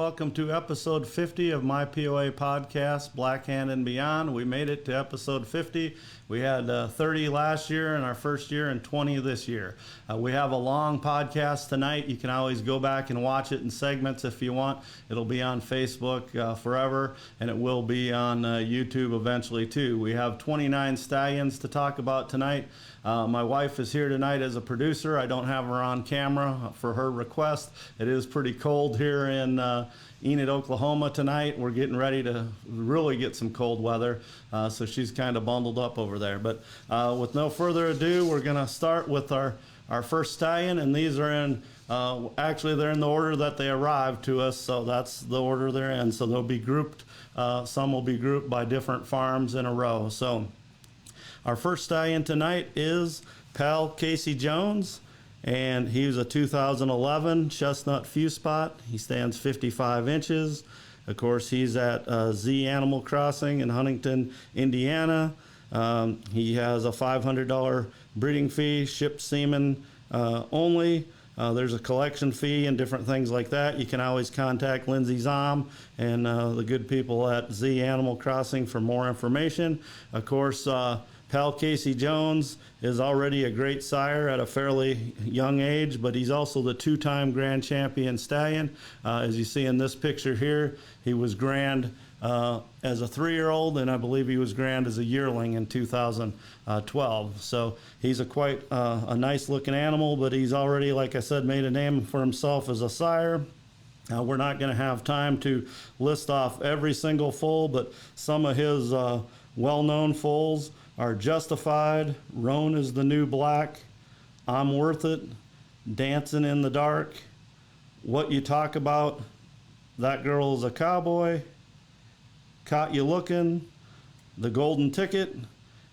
welcome to episode 50 of my POA podcast, Black Hand and Beyond. We made it to episode 50. We had 30 last year and our first year and 20 this year. We have a long podcast tonight. You can always go back and watch it in segments if you want. It'll be on Facebook forever, and it will be on YouTube eventually too. We have 29 stallions to talk about tonight. My wife is here tonight as a producer. I don't have her on camera for her request. It is pretty cold here in Enid, Oklahoma tonight. We're getting ready to really get some cold weather, so she's kind of bundled up over there. But with no further ado, we're going to start with our first stallion, and these are in, actually they're in the order that they arrived to us, so that's the order they're in. So they'll be grouped, some will be grouped by different farms in a row. So our first stallion tonight is Pal Casey Jones, and he was a 2011 Chestnut Few Spot. He stands 55 inches. Of course, he's at Z Animal Crossing in Huntington, Indiana. He has a $500 breeding fee, shipped semen only. There's a collection fee and different things like that. You can always contact Lindsay Zom and the good people at Z Animal Crossing for more information. Of course, Pal Casey Jones is already a great sire at a fairly young age, but he's also the two-time grand champion stallion. As you see in this picture here, he was grand as a 3-year-old, and I believe he was grand as a yearling in 2012. So he's a quite a nice-looking animal, but he's already, like I said, made a name for himself as a sire. We're not going to have time to list off every single foal, but some of his well-known foals are Justified, Roan is the New Black, I'm Worth It, Dancing in the Dark, What You Talk About, That Girl is a Cowboy, Caught You Looking, The Golden Ticket,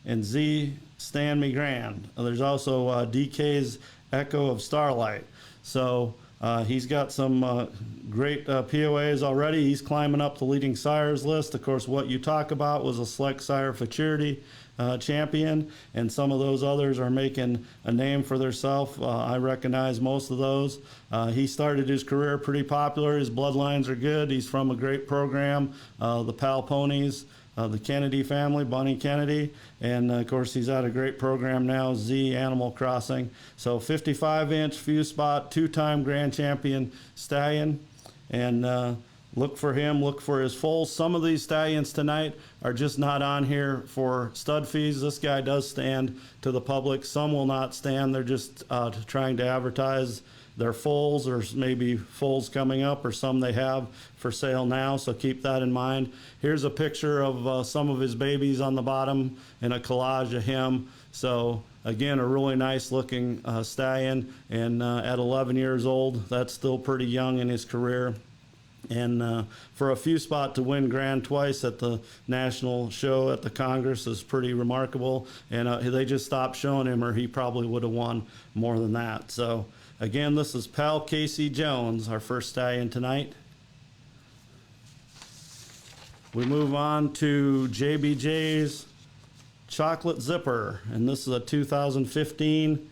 and Z Stand Me Grand. There's also DK's Echo of Starlight. So he's got some great POAs already. He's climbing up the leading sires list. Of course, What You Talk About was a select sire futurity champion, and some of those others are making a name for themselves. I recognize most of those. He started his career pretty popular. His bloodlines are good. He's from a great program, the Pal Ponies, the Kennedy family, Bunny Kennedy, and of course he's at a great program now, Z Animal Crossing. So 55-inch few spot, two-time grand champion stallion, and look for him, look for his foals. Some of these stallions tonight are just not on here for stud fees. This guy does stand to the public. Some will not stand. They're just trying to advertise their foals, or maybe foals coming up, or some they have for sale now, so keep that in mind. Here's a picture of some of his babies on the bottom and a collage of him. So again, a really nice looking stallion, and at 11 years old, that's still pretty young in his career. And for a few spot to win grand twice at the national show at the Congress is pretty remarkable. And they just stopped showing him, or he probably would have won more than that. So again, this is Pal Casey Jones, our first stallion tonight. We move on to JBJ's Chocolate Zipper, and this is a 2015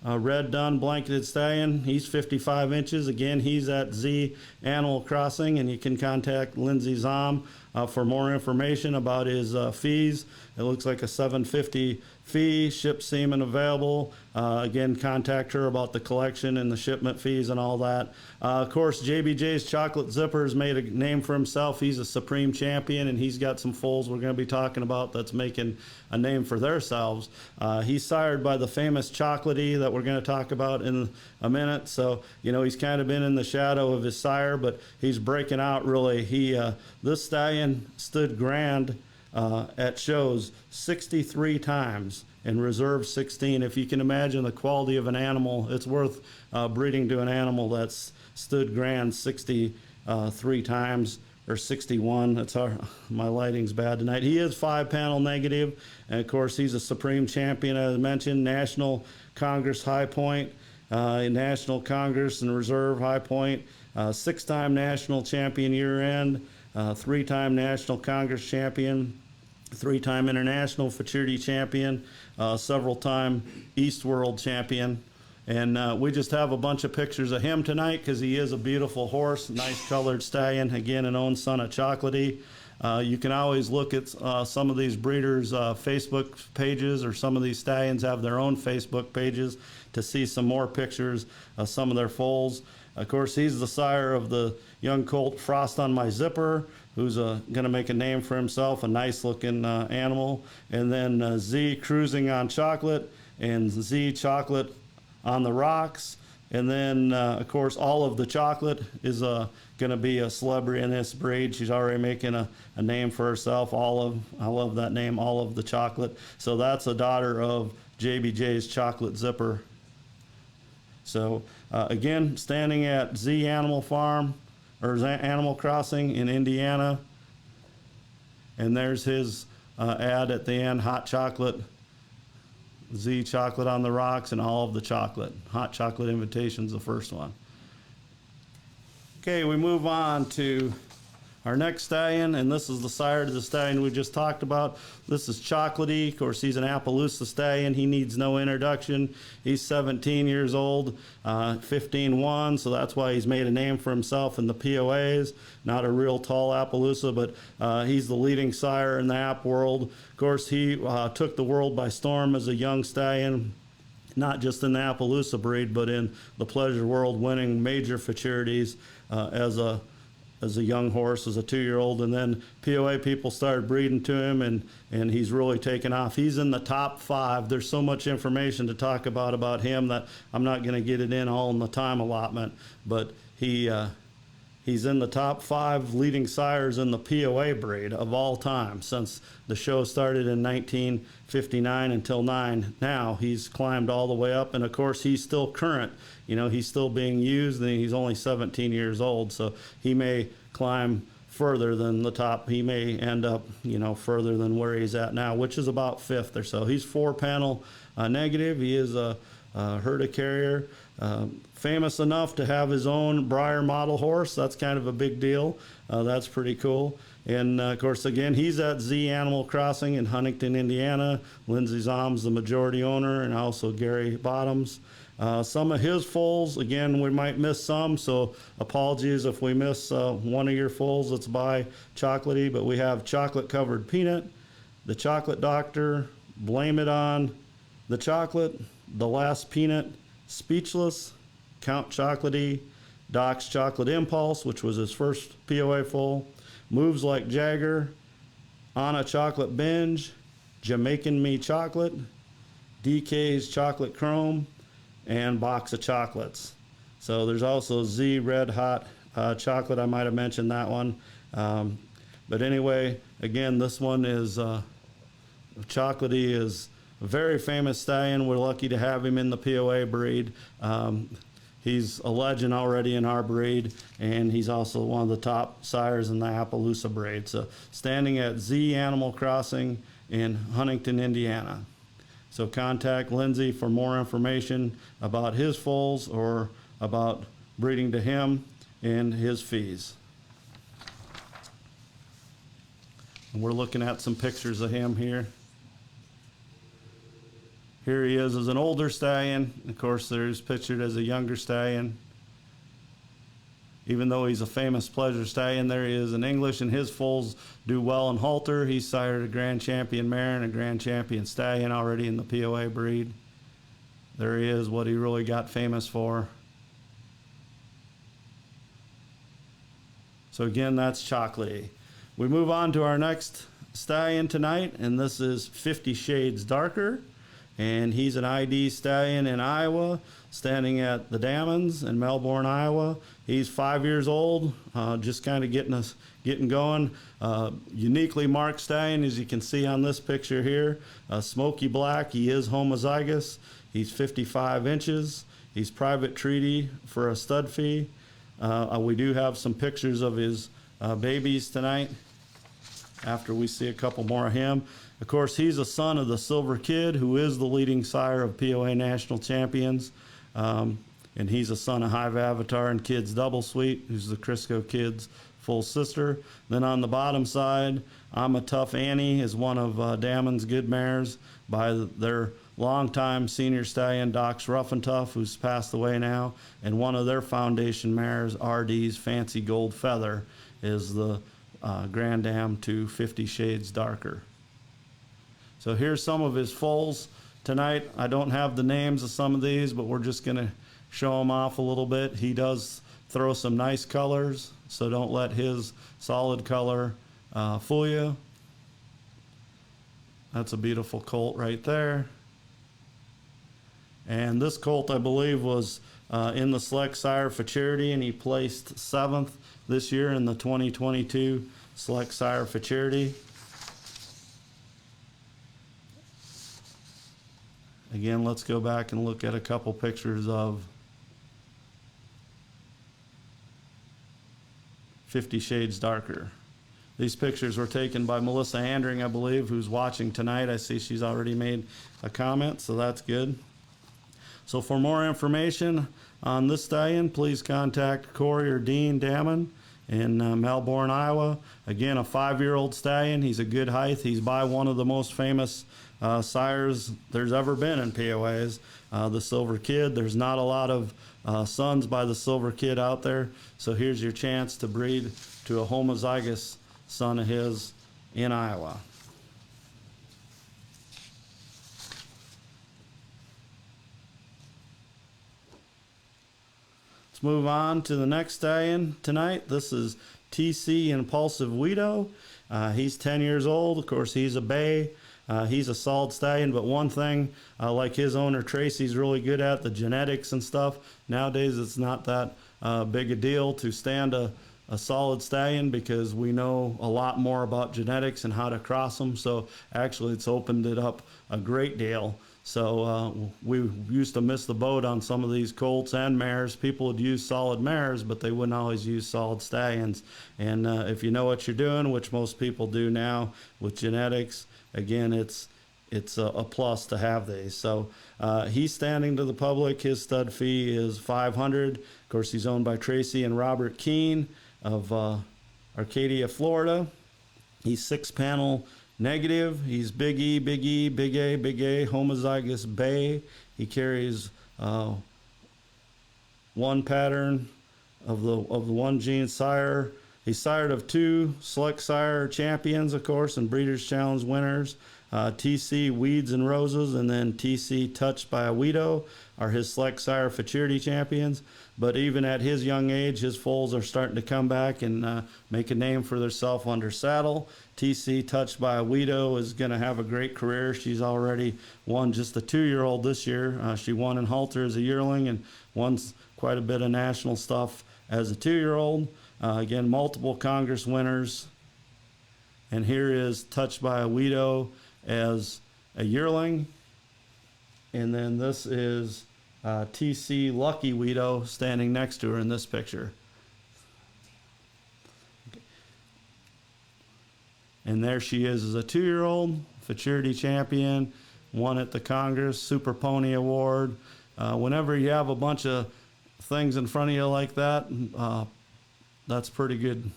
red dun blanketed stallion. He's 55 inches. Again, he's at Z Animal Crossing, and you can contact Lindsay Zom for more information about his fees. It looks like a $750 fee, ship semen available. Again, contact her about the collection and the shipment fees and all that. Of course, JBJ's Chocolate Zipper has made a name for himself. He's a supreme champion, and he's got some foals we're going to be talking about that's making a name for themselves. He's sired by the famous Chocolatey that we're going to talk about in a minute. So, you know, he's kind of been in the shadow of his sire, but he's breaking out really. This stallion stood grand at shows 63 times and reserved 16. If you can imagine the quality of an animal, it's worth breeding to an animal that's stood grand 63 times, or 61. That's my lighting's bad tonight. He is 5-panel negative, and of course he's a supreme champion, as I mentioned, National Congress High Point, National Congress and Reserve High Point, 6-time national champion year end, 3-time National Congress champion, 3-time international futurity champion, several-time East World champion, And we just have a bunch of pictures of him tonight because he is a beautiful horse, nice colored stallion, again an own son of Chocolatey. You can always look at some of these breeders' Facebook pages, or some of these stallions have their own Facebook pages to see some more pictures of some of their foals. Of course, he's the sire of the young colt Frost on My Zipper, who's going to make a name for himself, a nice looking animal. And then Z Cruising on Chocolate, and Z Chocolate on the Rocks. And then, of course, All of the Chocolate is going to be a celebrity in this breed. She's already making a name for herself. I love that name, All of the Chocolate. So that's a daughter of JBJ's Chocolate Zipper. So again, standing at Z Animal Farm, or Animal Crossing in Indiana. And there's his ad at the end, Hot Chocolate, Z Chocolate on the Rocks, and All of the Chocolate. Hot Chocolate Invitation's the first one. Okay, we move on to our next stallion, and this is the sire to the stallion we just talked about. This is Chocolatey. Of course, he's an Appaloosa stallion. He needs no introduction. He's 17 years old, 15-1, so that's why he's made a name for himself in the POAs. Not a real tall Appaloosa, but he's the leading sire in the App world. Of course, he took the world by storm as a young stallion, not just in the Appaloosa breed, but in the pleasure world, winning major futurities as a young horse, as a 2-year-old, and then POA people started breeding to him, and he's really taken off. He's in the top 5. There's so much information to talk about him that I'm not going to get it in all in the time allotment, but he's in the top 5 leading sires in the POA breed of all time since the show started in 1959 until now. He's climbed all the way up, and of course he's still current. You know, he's still being used, and he's only 17 years old, so he may climb further than the top. He may end up, you know, further than where he's at now, which is about 5th or so. He's 4-panel negative. He is a herd carrier, famous enough to have his own Breyer model horse. That's kind of a big deal. That's pretty cool. And of course, again, he's at Z Animal Crossing in Huntington, Indiana. Lindsey Zom's the majority owner, and also Gary Bottoms. Some of his foals, again, we might miss some, so apologies if we miss one of your foals that's by Chocolatey, but we have Chocolate Covered Peanut, the Chocolate Doctor, Blame It On the Chocolate, The Last Peanut, Speechless, Count Chocolatey, Doc's Chocolate Impulse, which was his first POA foal, Moves Like Jagger, On a Chocolate Binge, Jamaican Me Chocolate, DK's Chocolate Chrome, and Box of Chocolates. So there's also Z Red Hot Chocolate. I might have mentioned that one. But anyway, again, this one is Chocolatey is a very famous stallion. We're lucky to have him in the POA breed. He's a legend already in our breed, and he's also one of the top sires in the Appaloosa breed. So standing at Z Animal Crossing in Huntington, Indiana. So contact Lindsey for more information about his foals or about breeding to him and his fees. And we're looking at some pictures of him here. Here he is as an older stallion. Of course, there's pictured as a younger stallion. Even though he's a famous pleasure stallion, there he is in English, and his foals do well in halter. He's sired a grand champion mare and a grand champion stallion already in the POA breed. There he is, what he really got famous for. So again, that's Chocolatey. We move on to our next stallion tonight, and this is 50 Shades Darker. And he's an ID stallion in Iowa, standing at the Dammons in Melbourne, Iowa. He's 5 years old, just kind of getting going. Uniquely marked stallion, as you can see on this picture here. Smoky black. He is homozygous. He's 55 inches. He's private treaty for a stud fee. We do have some pictures of his babies tonight after we see a couple more of him. Of course, he's a son of the Silver Kid, who is the leading sire of POA national champions. And he's a son of Hive Avatar and Kids Double Sweet, who's the Crisco Kids' full sister. Then on the bottom side, I'm a Tough Annie is one of Dammon's good mares by their longtime senior stallion, Doc's Rough and Tough, who's passed away now, and one of their foundation mares, RD's Fancy Gold Feather, is the Grand Dam to 50 Shades Darker. So here's some of his foals tonight. I don't have the names of some of these, but we're just going to show them off a little bit. He does throw some nice colors, so don't let his solid color fool you. That's a beautiful colt right there. And this colt, I believe, was in the Select Sire Futurity, and he placed 7th this year in the 2022 Select Sire Futurity. Again, let's go back and look at a couple pictures of 50 Shades Darker. These pictures were taken by Melissa Andring, I believe, who's watching tonight. I see she's already made a comment, so that's good. So for more information on this stallion, please contact Corey or Dean Damon in Melbourne, Iowa. Again, a 5-year-old stallion. He's a good height. He's by one of the most famous sires there's ever been in POAs, the Silver Kid. There's not a lot of sons by the Silver Kid out there, so here's your chance to breed to a homozygous son of his in Iowa. Let's move on to the next stallion tonight. This is TC Impulsive Guido. He's 10 years old. Of course, he's a bay. He's a solid stallion, but one thing, like his owner Tracy's really good at, the genetics and stuff. Nowadays, it's not that big a deal to stand a solid stallion because we know a lot more about genetics and how to cross them. So actually, it's opened it up a great deal. So we used to miss the boat on some of these colts and mares. People would use solid mares, but they wouldn't always use solid stallions. And if you know what you're doing, which most people do now with genetics, again, it's a plus to have these. So he's standing to the public. His stud fee is $500. Of course, he's owned by Tracy and Robert Keene of Arcadia, Florida. He's 6-panel negative. He's Big E, Big E, Big A, Big A, homozygous bay. He carries one pattern of the one gene sire. He's sired of 2 Select Sire champions, of course, and Breeders' Challenge winners. TC Weeds and Roses, and then TC Touched by a Guido are his Select Sire Futurity champions. But even at his young age, his foals are starting to come back and make a name for themselves under saddle. TC Touched by a Guido is going to have a great career. She's already won just a 2-year-old this year. She won in Halter as a yearling and won quite a bit of national stuff as a 2-year-old. Again, multiple Congress winners. And here is Touched by a Guido as a yearling. And then this is TC Lucky Guido standing next to her in this picture. And there she is as a 2-year-old, Futurity champion, won at the Congress Super Pony Award. Whenever you have a bunch of things in front of you like that, that's pretty good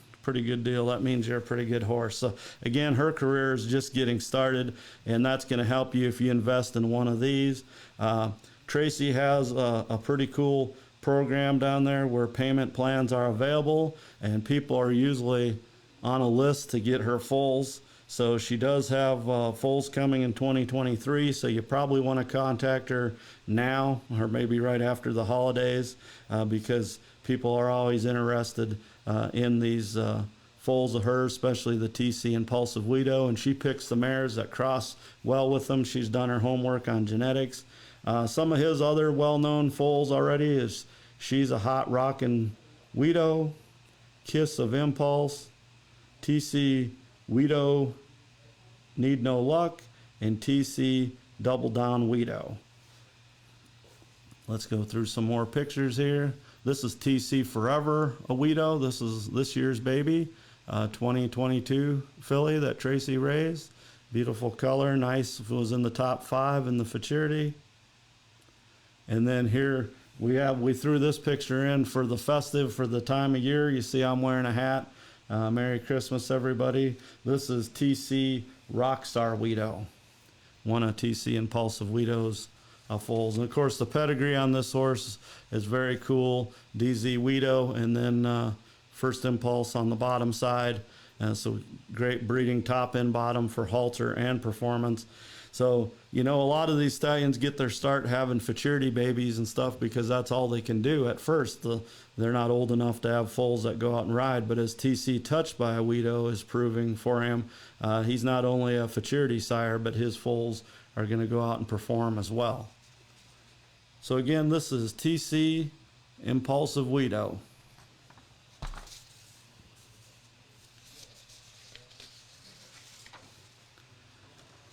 deal. That means you're a pretty good horse. So again, her career is just getting started, and that's going to help you if you invest in one of these. Tracy has a pretty cool program down there where payment plans are available, and people are usually on a list to get her foals. So she does have foals coming in 2023, so you probably want to contact her now or maybe right after the holidays because people are always interested in these foals of hers, especially the TC Impulsive Guido, and she picks the mares that cross well with them. She's done her homework on genetics. Some of his other well-known foals already is She's a Hot Rockin' Guido, Kiss of Impulse, TC Guido Need No Luck, and TC Double Down Guido. Let's go through some more pictures here. This is TC Forever a Guido. This is this year's baby, 2022 filly that Tracy raised. Beautiful color, nice. It was in the top 5 in the Futurity. And then here we threw this picture in for the festive, for the time of year. You see I'm wearing a hat. Merry Christmas, everybody. This is TC Rockstar Guido. one of TC Impulsive Guido's foals. And of course, the pedigree on this horse is very cool. DZ Guido, and then First Impulse on the bottom side. So great breeding top and bottom for halter and performance. So, you know, a lot of these stallions get their start having futurity babies and stuff because that's all they can do at first. They're not old enough to have foals that go out and ride. But as TC Touched by a Guido is proving for him, he's not only a futurity sire, but his foals are going to go out and perform as well. So again, this is TC Impulsive Guido.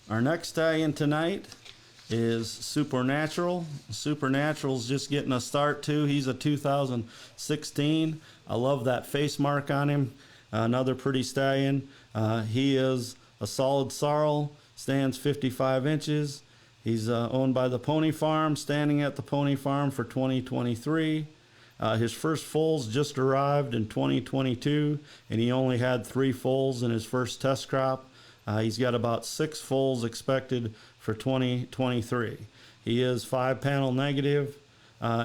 Our next stallion tonight is Supernatural. Supernatural's just getting a start too. He's a 2016. I love that face mark on him. Another pretty stallion. He is a solid sorrel, stands 55 inches. He's owned by the Pony Farm, standing at the Pony Farm for 2023. His first foals just arrived in 2022, and he only had 3 foals in his first test crop. He's got about 6 foals expected for 2023. He is 5-panel negative.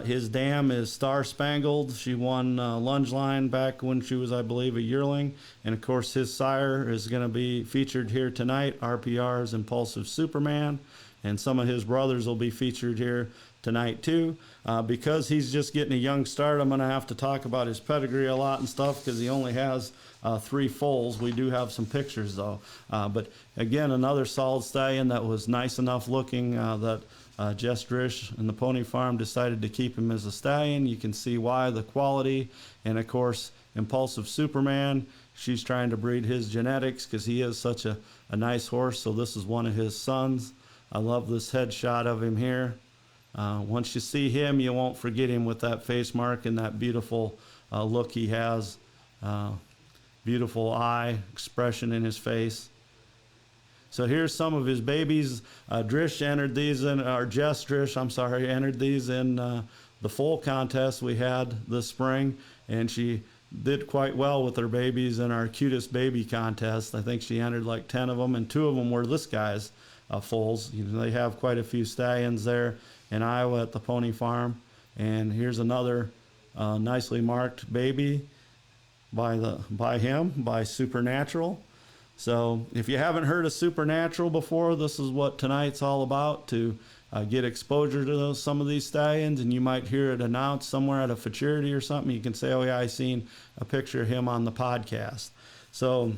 His dam is Star Spangled. She won Lunge Line back when she was, I believe, a yearling. And of course, his sire is going to be featured here tonight, RPR's Impulsive Superman. And some of his brothers will be featured here tonight too. Because he's just getting a young start, I'm going to have to talk about his pedigree a lot and stuff because he only has 3 foals. We do have some pictures though. But again, another solid stallion that was nice enough looking that Jess Drish and the Pony Farm decided to keep him as a stallion. You can see why, the quality. And of course, Impulsive Superman, she's trying to breed his genetics because he is such a nice horse. So this is one of his sons. I love this headshot of him here. Once you see him, you won't forget him with that face mark and that beautiful look he has. Beautiful eye expression in his face. So here's some of his babies. Drish entered these in, or Jess Drish, I'm sorry, entered these in the foal contest we had this spring, and she did quite well with her babies in our cutest baby contest. I think she entered like 10 of them, and 2 of them were this guy's foals. You know, they have quite a few stallions there in Iowa at the Pony Farm. And here's another nicely marked baby by Supernatural. So if you haven't heard of Supernatural before, this is what tonight's all about, to get exposure to some of these stallions. And you might hear it announced somewhere at a futurity or something. You can say, oh yeah, I seen a picture of him on the podcast. So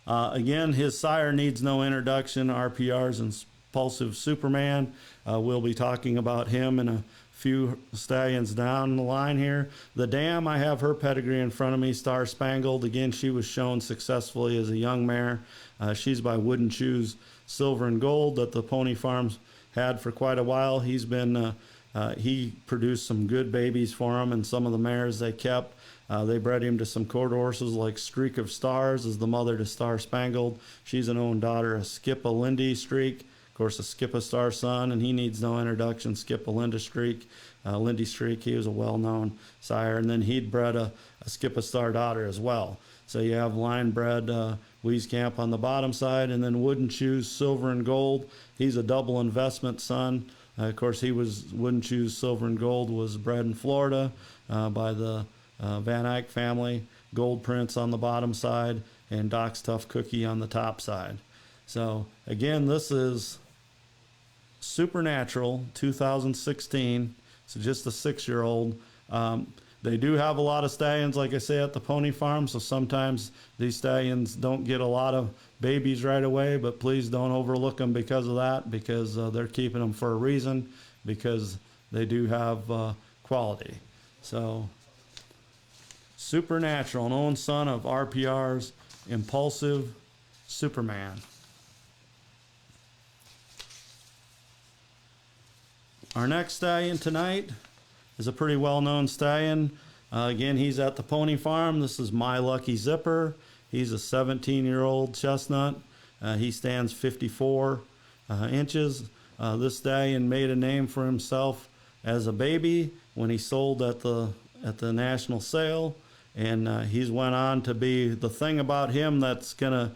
again, his sire needs no introduction, RPR's Impulsive Superman. We'll be talking about him in a few stallions down the line here. The dam, I have her pedigree in front of me, Star Spangled. Again, she was shown successfully as a young mare. She's by Wooden Shoes Silver and Gold that the Pony Farms had for quite a while. He's been, he produced some good babies for them, and some of the mares they kept. They bred him to some quarter horses like Streak of Stars is the mother to Star Spangled. She's an own daughter of Skip a Lindy Streak. Of course, a Skip a Star son, and he needs no introduction. Skip a Lindy Streak. Lindy Streak, he was a well-known sire. And then he'd bred a Skip a Star daughter as well. So you have line bred Wieskamp on the bottom side, and then Wooden Shoes Silver and Gold. He's a double investment son. Of course, he was Wooden Shoes Silver and Gold was bred in Florida by the Van Eyck family. Gold Prince on the bottom side, and Doc's Tough Cookie on the top side. So again, this is Supernatural 2016. So just a 6-year-old. They do have a lot of stallions, like I say, at the Pony Farm. So sometimes these stallions don't get a lot of babies right away, but please don't overlook them because of that, because they're keeping them for a reason, because they do have quality. So Supernatural, an own son of RPR's Impulsive Superman. Our next stallion tonight is a pretty well-known stallion. Again, he's at the Pony Farm. This is My Lucky Zipper. He's a 17-year-old chestnut. He stands 54 inches. This stallion made a name for himself as a baby when he sold at the national sale, and he's went on to be, the thing about him that's gonna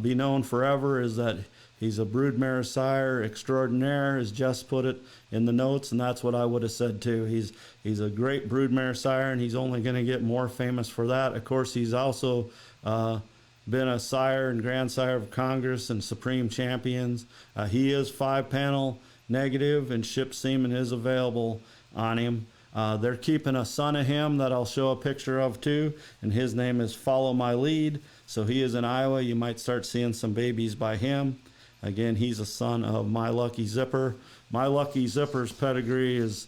be known forever is that He's a broodmare sire extraordinaire, as Jess put it in the notes, and that's what I would have said too. He's a great broodmare sire, and he's only going to get more famous for that. Of course, he's also been a sire and grandsire of Congress and Supreme Champions. He is 5-panel negative, and ship semen is available on him. They're keeping a son of him that I'll show a picture of too, and his name is Follow My Lead. So he is in Iowa. You might start seeing some babies by him. Again, he's a son of My Lucky Zipper. My Lucky Zipper's pedigree is,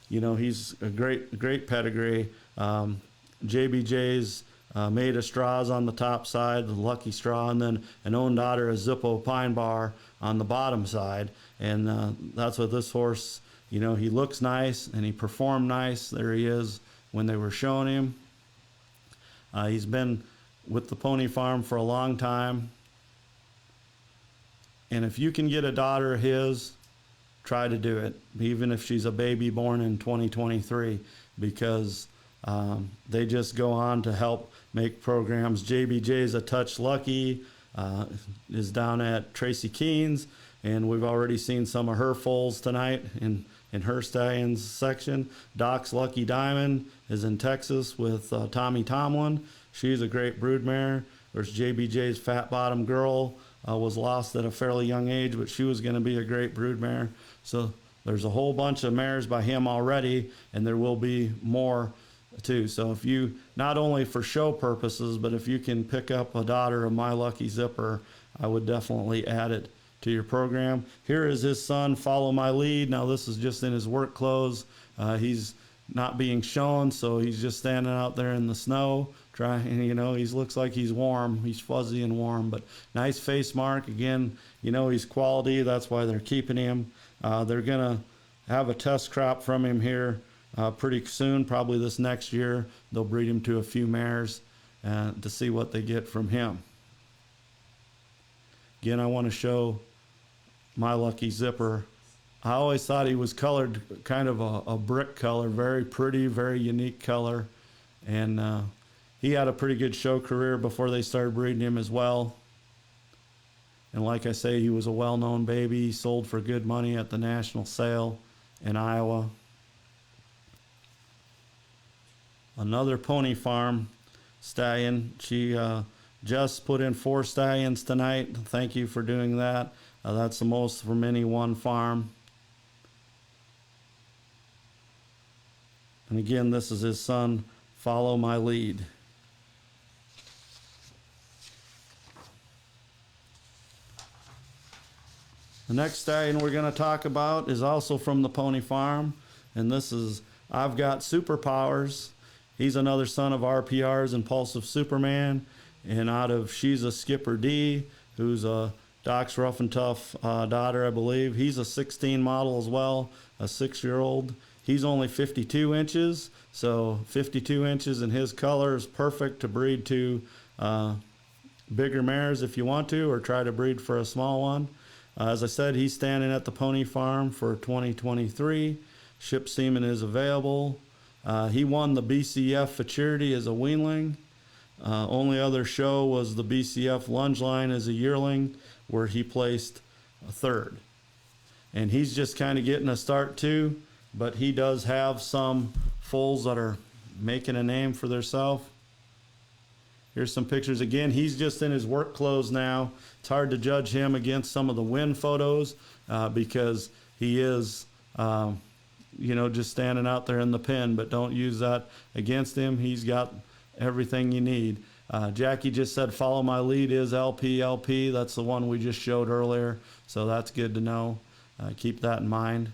he's a great pedigree. JBJ's made of straws on the top side, the Lucky Straw, and then an own daughter, a Zippo Pine Bar, on the bottom side. And that's what this horse, he looks nice and he performed nice. There he is when they were showing him. He's been with the pony farm for a long time. And if you can get a daughter of his, try to do it, even if she's a baby born in 2023, because they just go on to help make programs. JBJ's a Touch Lucky, is down at Tracy Keene's, and we've already seen some of her foals tonight in her stallions section. Doc's Lucky Diamond is in Texas with Tommy Tomlin. She's a great broodmare. There's JBJ's Fat Bottom Girl, was lost at a fairly young age, but she was going to be a great broodmare. So there's a whole bunch of mares by him already, and there will be more too. So if you, not only for show purposes, but if you can pick up a daughter of My Lucky Zipper, I would definitely add it to your program. Here is his son, Follow My Lead. Now this is just in his work clothes. He's not being shown, so he's just standing out there in the snow trying, he looks like he's warm. He's fuzzy and warm, but nice face mark. Again, he's quality. That's why they're keeping him. They're gonna have a test crop from him here pretty soon, probably this next year. They'll breed him to a few mares to see what they get from him. Again, I want to show My Lucky Zipper. I always thought he was colored kind of a brick color, very pretty, very unique color. And he had a pretty good show career before they started breeding him as well. And like I say, he was a well-known baby. He sold for good money at the national sale in Iowa. Another pony farm stallion. She just put in 4 stallions tonight. Thank you for doing that. That's the most from any one farm. And again, this is his son, Follow My Lead. The next stallion we're going to talk about is also from the pony farm, and this is I've Got Superpowers. He's another son of RPR's Impulsive Superman, and out of She's a Skipper D, who's a Doc's Rough and Tough daughter, I believe. He's a 16 model as well, a 6-year-old. He's only 52 inches, so 52 inches in his color is perfect to breed to bigger mares if you want to, or try to breed for a small one. As I said, he's standing at the pony farm for 2023. Ship semen is available. He won the BCF Futurity as a weanling. Only other show was the BCF Lunge Line as a yearling, where he placed 3rd. And he's just kind of getting a start too, but he does have some foals that are making a name for themselves. Here's some pictures. Again, he's just in his work clothes now. It's hard to judge him against some of the win photos because he is, just standing out there in the pen, but don't use that against him. He's got everything you need. Jackie just said Follow My Lead is LP. That's the one we just showed earlier, so that's good to know. Keep that in mind.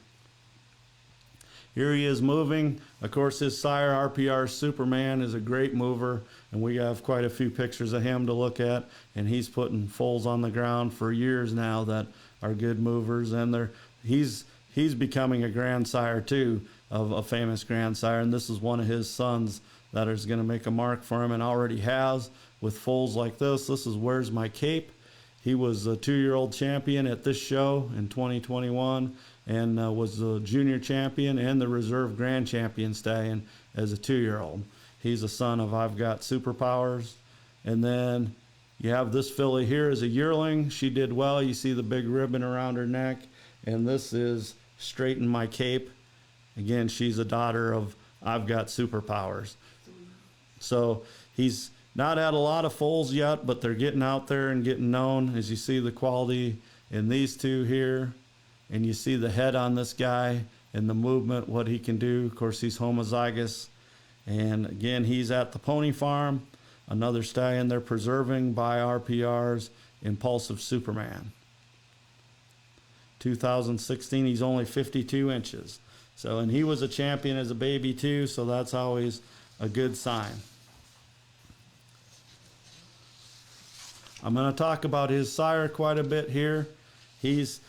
Here he is moving. Of course, his sire, RPR Superman, is a great mover, and we have quite a few pictures of him to look at, and he's putting foals on the ground for years now that are good movers, and he's becoming a grandsire too of a famous grandsire, and this is one of his sons that is going to make a mark for him and already has with foals like this. This is Where's My Cape. He was a 2-year-old champion at this show in 2021 and was the junior champion and the reserve grand champion stallion as a 2-year-old. He's a son of I've Got Superpowers. And then You have this filly here as a yearling. She did well. You see the big ribbon around her neck. And this is Straighten My Cape. Again, she's a daughter of I've Got Superpowers. So he's not had a lot of foals yet, but they're getting out there and getting known. As you see the quality in these two here, and you see the head on this guy and the movement, what he can do. Of course, he's homozygous. And again, he's at the pony farm. Another stallion they're preserving by RPR's Impulsive Superman. 2016, he's only 52 inches. So, and he was a champion as a baby too, so that's always a good sign. I'm going to talk about his sire quite a bit here.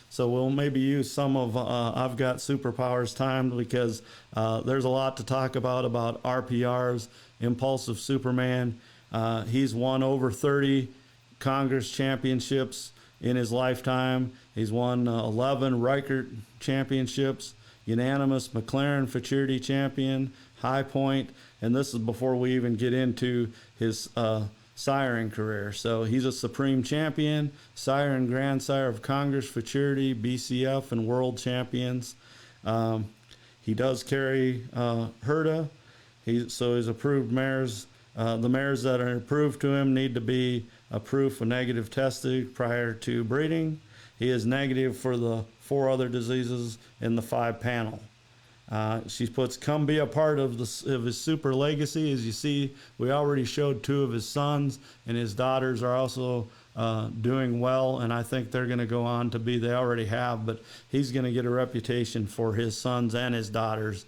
So we'll maybe use some of I've Got Superpowers time, because there's a lot to talk about RPR's Impulsive Superman. He's won over 30 Congress championships in his lifetime. He's won 11 Reichert championships, unanimous McLaren Futurity champion, High Point, and this is before we even get into his siring career. So he's a supreme champion, sire and grandsire of Congress Futurity, BCF, and world champions. He does carry Herta. So his approved mares, the mares that are approved to him need to be approved for negative testing prior to breeding. He is negative for the 4 other diseases in the 5 panel. She puts come be a part of his super legacy. As you see, we already showed 2 of his sons, and his daughters are also doing well, and I think they're going to go on to be, they already have, but he's going to get a reputation for his sons and his daughters.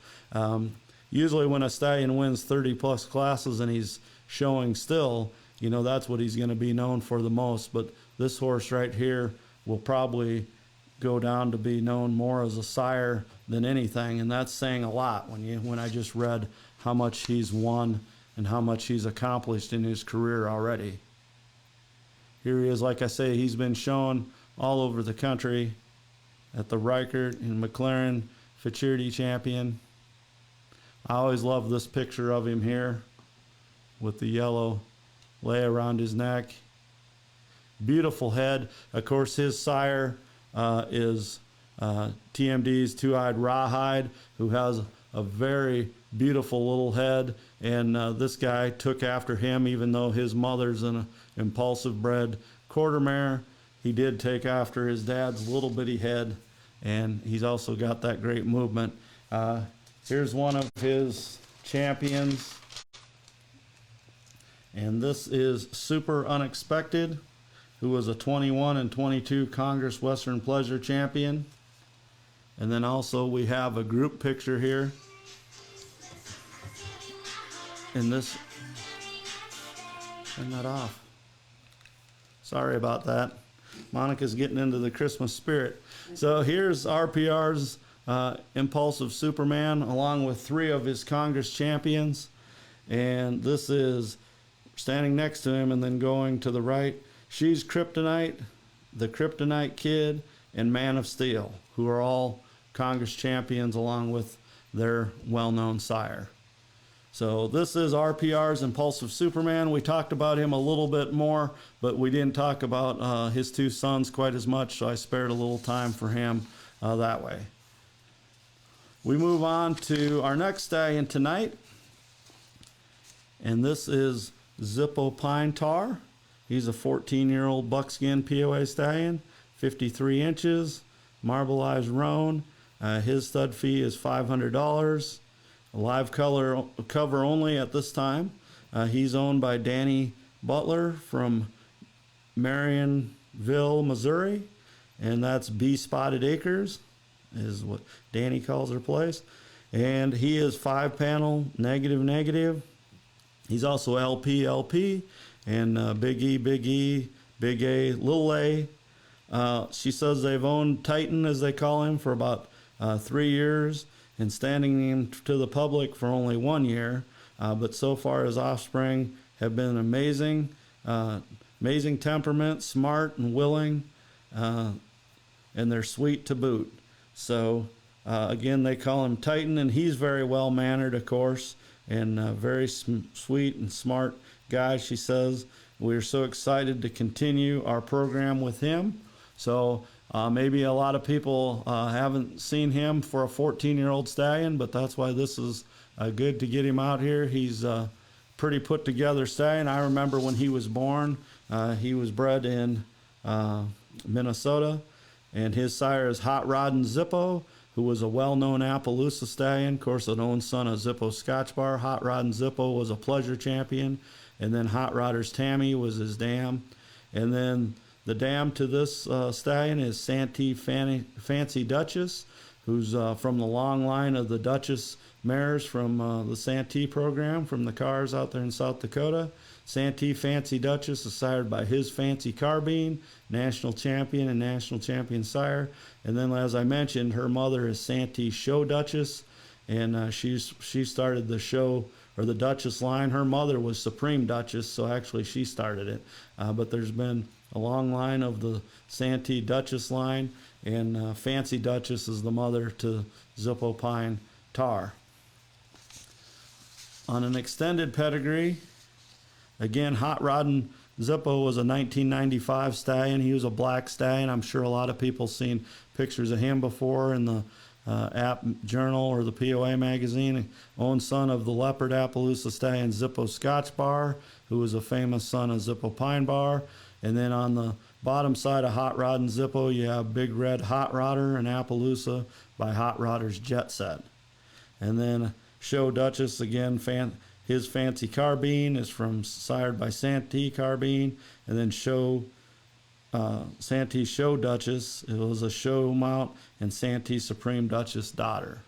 Usually when a stallion wins 30 plus classes and he's showing still, you know, that's what he's going to be known for the most. But this horse right here will probably go down to be known more as a sire than anything, and that's saying a lot when I just read how much he's won and how much he's accomplished in his career already. Here he is, like I say, he's been shown all over the country at the Reichert and McLaren Futurity champion. I always love this picture of him here with the yellow lay around his neck. Beautiful head. Of course, his sire is TMD's Two-Eyed Rawhide, who has a very beautiful little head, and this guy took after him. Even though his mother's an impulsive bred quarter mare, he did take after his dad's little bitty head, and he's also got that great movement. Here's one of his champions, and this is Super Unexpected, who was a 21 and 22 Congress Western Pleasure champion. And then also we have a group picture here. And this, turn that off. Sorry about that. Monica's getting into the Christmas spirit. So here's RPR's Impulsive Superman, along with 3 of his Congress champions. And this is standing next to him, and then going to the right, she's Kryptonite, the Kryptonite Kid, and Man of Steel, who are all Congress champions along with their well-known sire. So this is RPR's Impulsive Superman. We talked about him a little bit more, but we didn't talk about his 2 sons quite as much, so I spared a little time for him that way. We move on to our next stallion tonight, and this is Zippo Pine Tar. He's a 14-year-old buckskin POA stallion, 53 inches, marbleized roan. His stud fee is $500. A live cover only at this time. He's owned by Danny Butler from Marionville, Missouri, and that's B Spotted Acres is what Danny calls her place. And he is 5 panel negative. He's also LP, and Big E, Big A, Little A. She says they've owned Titan, as they call him, for about 3 years, and standing him to the public for only 1 year. But so far his offspring have been amazing. Amazing temperament, smart and willing, and they're sweet to boot. So again, they call him Titan, and he's very well mannered, of course, and very sweet and smart guy, she says. we're so excited to continue our program with him. So maybe a lot of people haven't seen him for a 14-year-old stallion, but that's why this is good to get him out here. He's a pretty put together stallion. I remember when he was born, he was bred in Minnesota, and his sire is Hot Rod and Zippo, who was a well-known Appaloosa stallion, of course, an own son of Zippo Scotch Bar. Hot Rod and Zippo was a pleasure champion, and then Hot Rodder's Tammy was his dam. And then the dam to this stallion is Santee Fancy Duchess, who's from the long line of the Duchess mares from the Santee program, from the cars out there in South Dakota. Santee Fancy Duchess is sired by his Fancy Carbine, national champion and national champion sire. And then, as I mentioned, her mother is Santee Show Duchess, and she started the show, or the Duchess line. Her mother was Supreme Duchess, so actually she started it. But there's been a long line of the Santee Duchess line, and Fancy Duchess is the mother to Zippo Pine Tar. On an extended pedigree, again, Hot Rod and Zippo was a 1995 stallion. He was a black stallion. I'm sure a lot of people seen pictures of him before in the App Journal or the POA magazine. Own son of the Leopard Appaloosa stallion Zippo Scotch Bar, who was a famous son of Zippo Pine Bar. And then on the bottom side of Hot Rod and Zippo, you have Big Red Hot Rodder and Appaloosa by Hot Rodder's Jet Set. And then Show Duchess, again, his Fancy Carbine is sired by Santee Carbine. And then Santee Show Duchess, it was a show mount, and Santee Supreme Duchess daughter.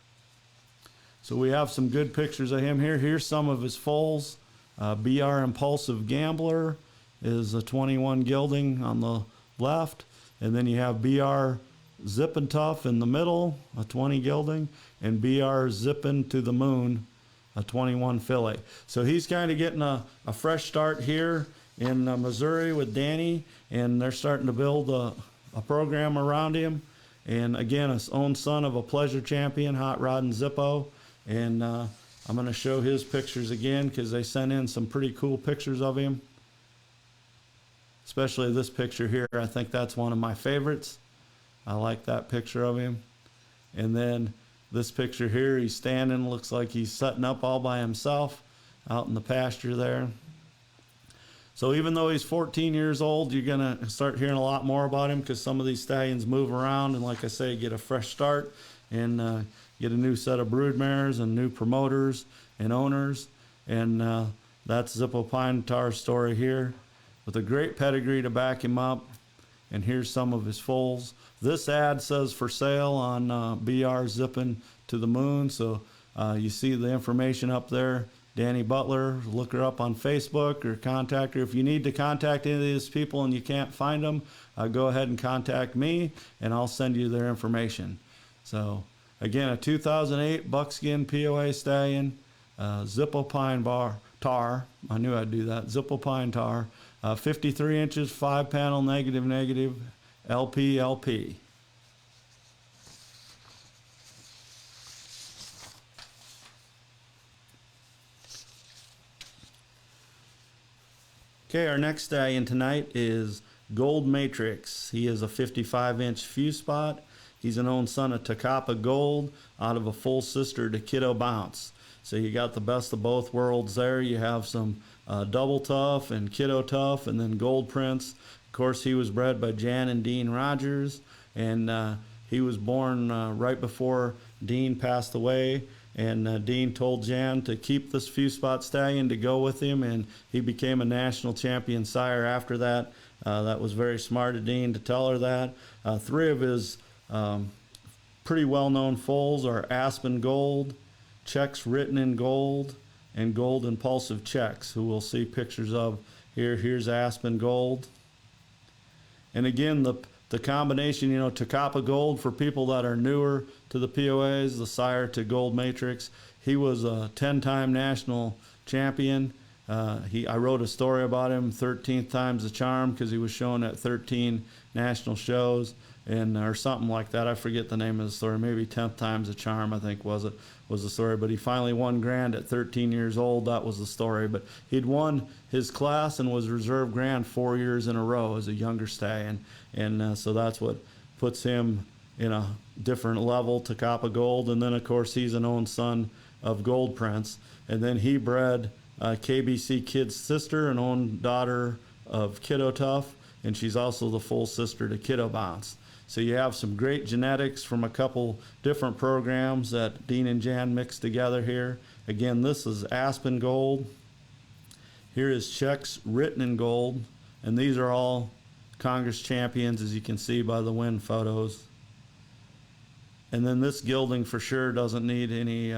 So we have some good pictures of him here. Here's some of his foals. BR Impulsive Gambler is a 21 gilding on the left. And then you have BR Zippin' Tough in the middle, a 20 gilding, and BR Zippin' to the Moon, a 21 fillet. So he's kind of getting a fresh start here in Missouri with Danny, and they're starting to build a program around him. And again, his own son of a pleasure champion, Hot Rod and Zippo. And I'm going to show his pictures again because they sent in some pretty cool pictures of him. Especially this picture here. I think that's one of my favorites. I like that picture of him. And then this picture here, he's standing, looks like he's setting up all by himself out in the pasture there. So even though he's 14 years old, you're going to start hearing a lot more about him because some of these stallions move around and, like I say, get a fresh start and get a new set of brood mares and new promoters and owners. And that's Zippo Pine Tar's story here with a great pedigree to back him up. And here's some of his foals. This ad says for sale on BR Zippin' to the Moon. So you see the information up there. Danny Butler, look her up on Facebook or contact her. If you need to contact any of these people and you can't find them, go ahead and contact me and I'll send you their information. So again, a 2008 buckskin POA stallion, Zippo Pine Tar. I knew I'd do that. Zippo Pine Tar. 53 inches, 5-panel, negative, LP. Okay, our next stallion tonight is Gold Matrix. He is a 55-inch fuse spot. He's an own son of Takapa Gold out of a full sister to Kiddo Bounce. So you got the best of both worlds there. You have some Double Tough and Kiddo Tough, and then Gold Prince. Of course, he was bred by Jan and Dean Rogers, and he was born right before Dean passed away. And Dean told Jan to keep this few spot stallion to go with him, and he became a national champion sire after that. That was very smart of Dean to tell her that. Three of his pretty well-known foals are Aspen Gold, Checks Written in Gold, and Gold Impulsive Checks, who we'll see pictures of here. Here's Aspen Gold. And again, the combination, Takapa Gold, for people that are newer to the POAs, the sire to Gold Matrix. He was a 10-time national champion. I wrote a story about him, 13th time's the charm, because he was shown at 13 national shows. and or something like that. I forget the name of the story. Maybe 10th time's a charm, I think was the story. But he finally won grand at 13 years old. That was the story. But he'd won his class and was reserve grand 4 years in a row as a younger stallion, and so that's what puts him in a different level to Coppa Gold. And then of course he's an own son of Gold Prince, and then he bred KBC Kid's sister, an own daughter of Kiddo Tough, and she's also the full sister to Kiddo Bounce. So you have some great genetics from a couple different programs that Dean and Jan mixed together here. Again, this is Aspen Gold. Here is Checks written in gold, and these are all Congress champions, as you can see by the win photos. And then this gilding for sure doesn't need any,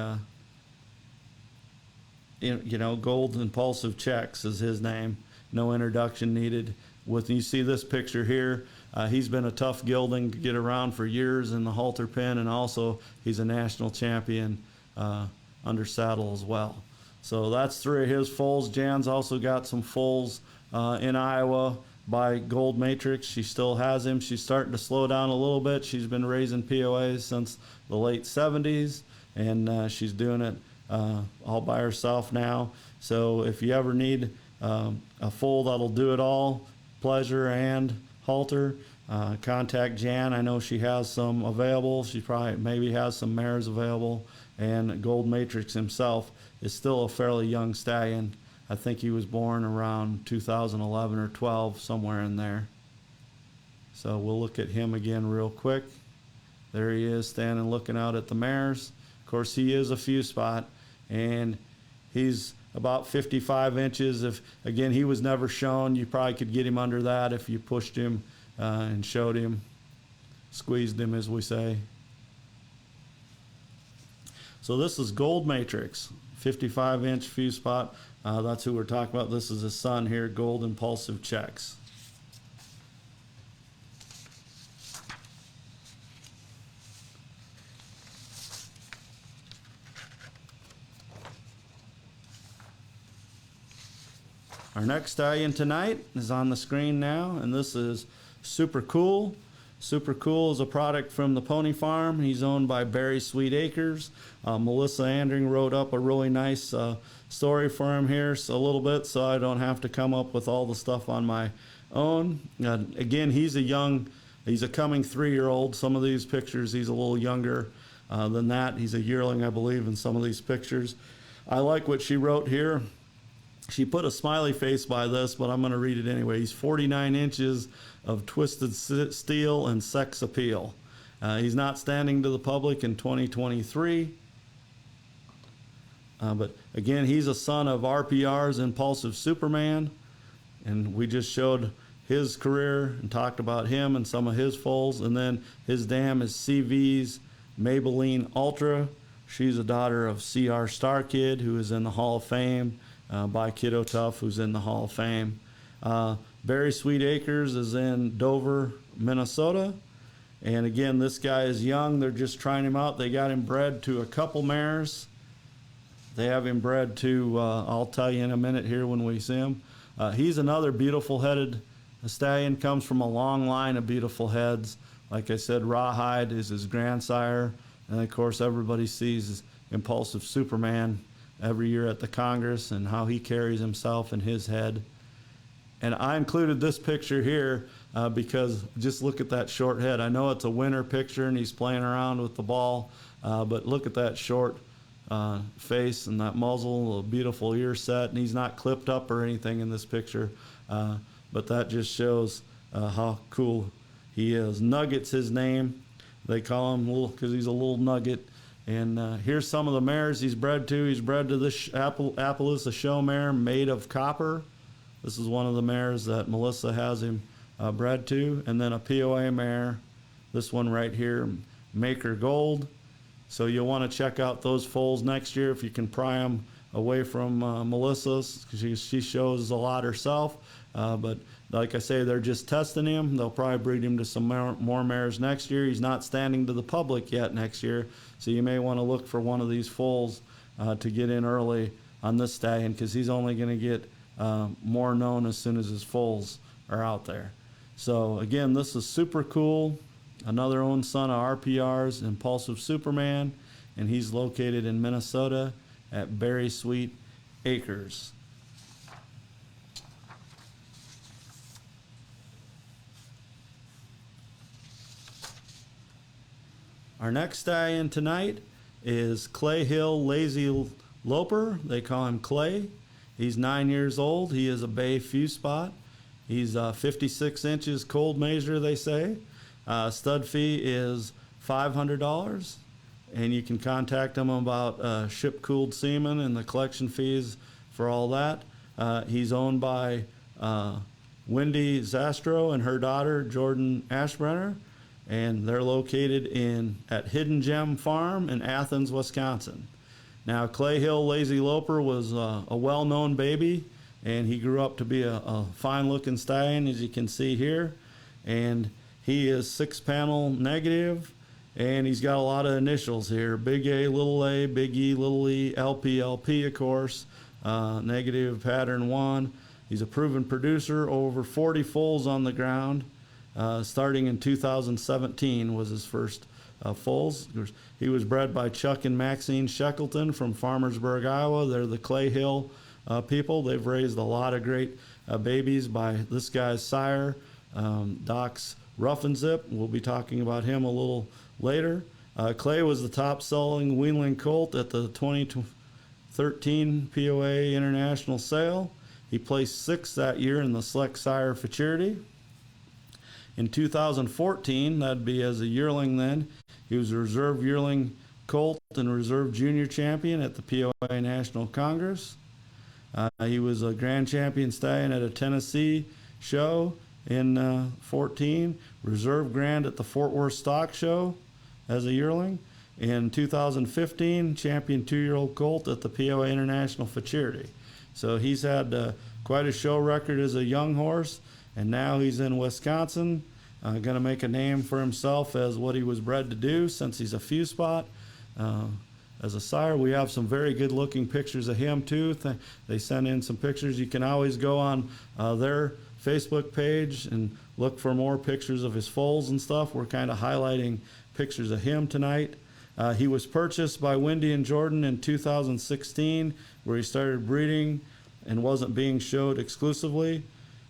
Gold Impulsive Checks is his name. No introduction needed. You see this picture here, he's been a tough gelding to get around for years in the halter pen, and also he's a national champion under saddle as well. So that's 3 of his foals. Jan's also got some foals in Iowa by Gold Matrix. She still has him. She's starting to slow down a little bit. She's been raising POAs since the late 70s, and she's doing it all by herself now. So if you ever need a foal that'll do it all, pleasure and halter, contact Jan. I know she has some available. She probably maybe has some mares available, and Gold Matrix himself is still a fairly young stallion. I think he was born around 2011 or 12, somewhere in there. So we'll look at him again real quick. There he is standing looking out at the mares. Of course, he is a few spot, and he's about 55 inches. If again, he was never shown. You probably could get him under that if you pushed him and showed him, squeezed him, as we say. So this is Gold Matrix, 55-inch fuse spot. That's who we're talking about. This is his son here, Gold Impulsive Checks. Our next stallion tonight is on the screen now, and this is Super Cool. Super Cool is a product from the Pony Farm. He's owned by Berry Sweet Acres. Melissa Andring wrote up a really nice story for him here a little bit, so I don't have to come up with all the stuff on my own. Again, he's a coming 3-year-old. Some of these pictures, he's a little younger than that. He's a yearling, I believe, in some of these pictures. I like what she wrote here. She put a smiley face by this, but I'm going to read it anyway. He's 49 inches of twisted steel and sex appeal. He's not standing to the public in 2023. But again, he's a son of RPR's Impulsive Superman. And we just showed his career and talked about him and some of his foals. And then his dam is CV's Maybelline Ultra. She's a daughter of CR Star Kid, who is in the Hall of Fame. By Kiddo Tough, who's in the Hall of Fame. Berry Sweet Acres is in Dover, Minnesota. And again, this guy is young. They're just trying him out. They got him bred to a couple mares. They have him bred to, I'll tell you in a minute here when we see him. He's another beautiful headed stallion, comes from a long line of beautiful heads. Like I said, Rawhide is his grandsire. And of course, everybody sees Impulsive Superman every year at the Congress and how he carries himself and his head. And I included this picture here because just look at that short head. I know it's a winter picture and he's playing around with the ball, but look at that short face and that muzzle, a beautiful ear set, and he's not clipped up or anything in this picture, but that just shows how cool he is. Nugget's his name. They call him little because he's a little nugget. And here's some of the mares he's bred to. He's bred to this Appaloosa show mare made of copper. This is one of the mares that Melissa has him bred to. And then a POA mare, this one right here, Maker Gold. So you'll want to check out those foals next year if you can pry them away from Melissa's, because she shows a lot herself. But like I say, they're just testing him. They'll probably breed him to some more mares next year. He's not standing to the public yet next year, so you may want to look for one of these foals to get in early on this stallion, because he's only going to get more known as soon as his foals are out there. So again, this is Super Cool. another own son of RPR's Impulsive Superman, and he's located in Minnesota at Berry Sweet Acres. Our next stallion tonight is Clay Hill Lazy Loper. They call him Clay. He's 9 years old. He is a bay few spot. He's 56 inches cold measure, they say. Stud fee is $500, and you can contact him about ship cooled semen and the collection fees for all that. He's owned by Wendy Zastro and her daughter Jordan Ashbrenner, and they're located at Hidden Gem Farm in Athens, Wisconsin. Now, Clay Hill Lazy Loper was a well-known baby, and he grew up to be a fine-looking stallion, as you can see here. And he is 6-panel negative, and he's got a lot of initials here: Big A, Big E, Little E, LP, LP, of course, negative pattern 1. He's a proven producer, over 40 foals on the ground. Starting in 2017 was his first foals. He was bred by Chuck and Maxine Shackleton from Farmersburg, Iowa. They're the Clay Hill people. They've raised a lot of great babies by this guy's sire, Doc's Rough and Zip. We'll be talking about him a little later. Clay was the top-selling weanling colt at the 2013 POA International Sale. He placed 6th that year in the Select Sire Futurity. In 2014, that'd be as a yearling then, he was a reserve yearling colt and reserve junior champion at the POA National Congress. He was a grand champion stallion at a Tennessee show in 14, reserve grand at the Fort Worth Stock Show as a yearling. In 2015, champion 2-year-old colt at the POA International Futurity. So he's had quite a show record as a young horse. And now he's in Wisconsin, going to make a name for himself as what he was bred to do, since he's a few spot. As a sire, we have some very good looking pictures of him too. They sent in some pictures. You can always go on their Facebook page and look for more pictures of his foals and stuff. We're kind of highlighting pictures of him tonight. He was purchased by Wendy and Jordan in 2016, where he started breeding and wasn't being showed exclusively.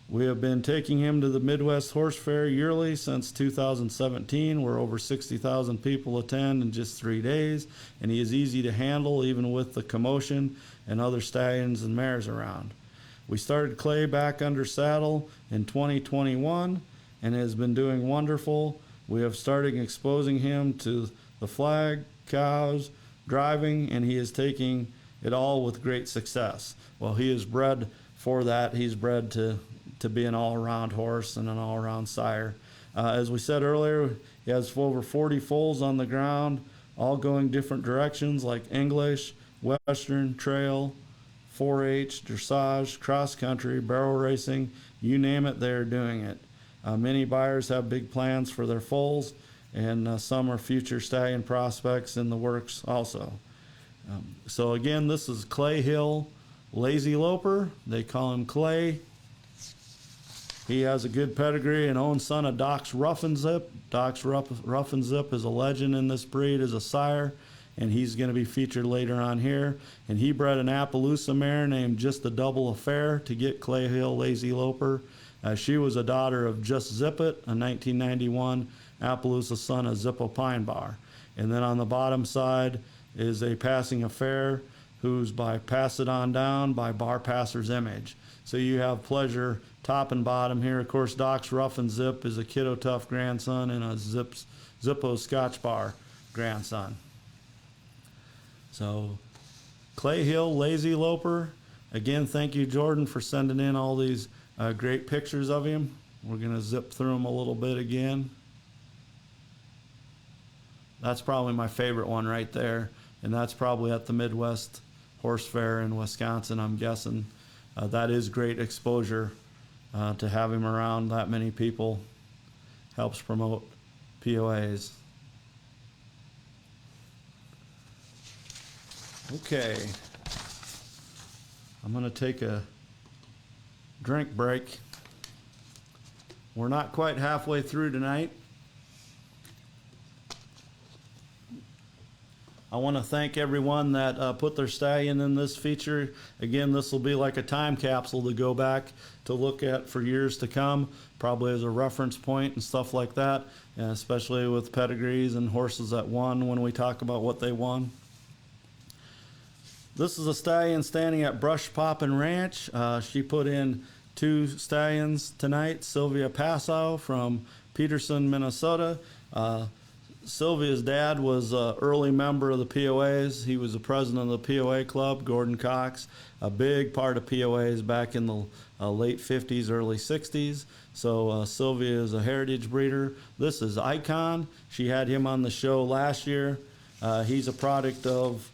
We have been taking him to the Midwest Horse Fair yearly since 2017, where over 60,000 people attend in just 3 days, and he is easy to handle even with the commotion and other stallions and mares around. We started Clay back under saddle in 2021 and has been doing wonderful. We have started exposing him to the flag, cows, driving, and he is taking it all with great success. Well, he is bred for that. He's bred to be an all-around horse and an all-around sire. As we said earlier, he has over 40 foals on the ground, all going different directions, like English, Western, Trail, 4-H, dressage, cross-country, barrel racing, you name it, they're doing it. Many buyers have big plans for their foals, and some are future stallion prospects in the works also. So again, this is Clay Hill Lazy Loper. They call him Clay. He has a good pedigree and own son of Doc's Rough and Zip. Doc's Rough and Zip is a legend in this breed as a sire, and he's going to be featured later on here. And he bred an Appaloosa mare named Just a Double Affair to get Clay Hill Lazy Loper. She was a daughter of Just Zip It, a 1991 Appaloosa son of Zippo Pine Bar. And then on the bottom side is a Passing Affair, who's by Pass It On Down by Bar Passer's Image. So you have Pleasure top and bottom here. Of course, Doc's Rough and Zip is a Kiddo Tough grandson and a Zippo Scotch Bar grandson. So Clay Hill Lazy Loper. Again, thank you, Jordan, for sending in all these great pictures of him. We're going to zip through them a little bit again. That's probably my favorite one right there, and that's probably at the Midwest Horse Fair in Wisconsin, I'm guessing. That is great exposure to have him around that many people. Helps promote POAs. Okay, I'm going to take a drink break. We're not quite halfway through tonight. I want to thank everyone that put their stallion in this feature. Again, this will be like a time capsule to go back to look at for years to come, probably as a reference point and stuff like that, especially with pedigrees and horses that won when we talk about what they won. This is a stallion standing at Brush Poppin' Ranch. She put in 2 stallions tonight. Sylvia Passow from Peterson, Minnesota. Sylvia's dad was an early member of the POAs. He was the president of the POA club, Gordon Cox, a big part of POAs back in the late 50s, early 60s. So Sylvia is a heritage breeder. This is Icon. She had him on the show last year. He's a product of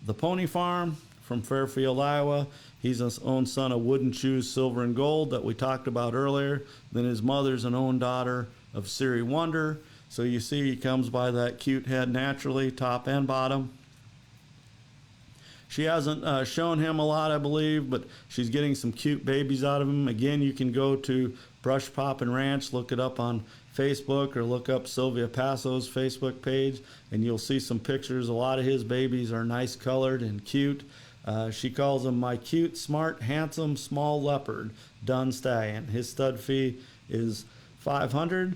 the Pony Farm from Fairfield, Iowa. He's his own son of Wooden Shoes, Silver and Gold that we talked about earlier. Then his mother's an own daughter of Siri Wonder. So you see he comes by that cute head naturally, top and bottom. She hasn't shown him a lot, I believe, but she's getting some cute babies out of him. Again, you can go to Brush Poppin' Ranch, look it up on Facebook, or look up Sylvia Passow's Facebook page, and you'll see some pictures. A lot of his babies are nice colored and cute. She calls him my cute, smart, handsome, small leopard dun stallion. His stud fee is $500.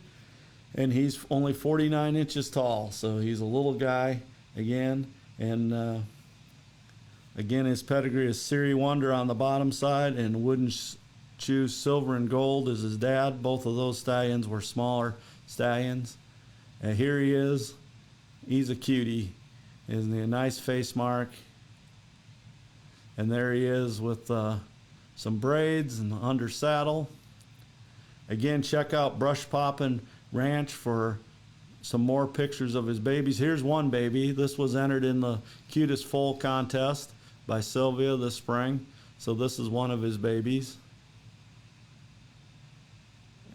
And he's only 49 inches tall, so he's a little guy again. And again, his pedigree is Siri Wonder on the bottom side, and Wooden Shoes Silver and Gold is his dad. Both of those stallions were smaller stallions. And here he is. He's a cutie. Isn't he? A nice face mark. And there he is with some braids and under saddle. Again, check out Brush Poppin' Ranch for some more pictures of his babies. Here's one baby. This was entered in the cutest foal contest by Sylvia this spring. So this is one of his babies.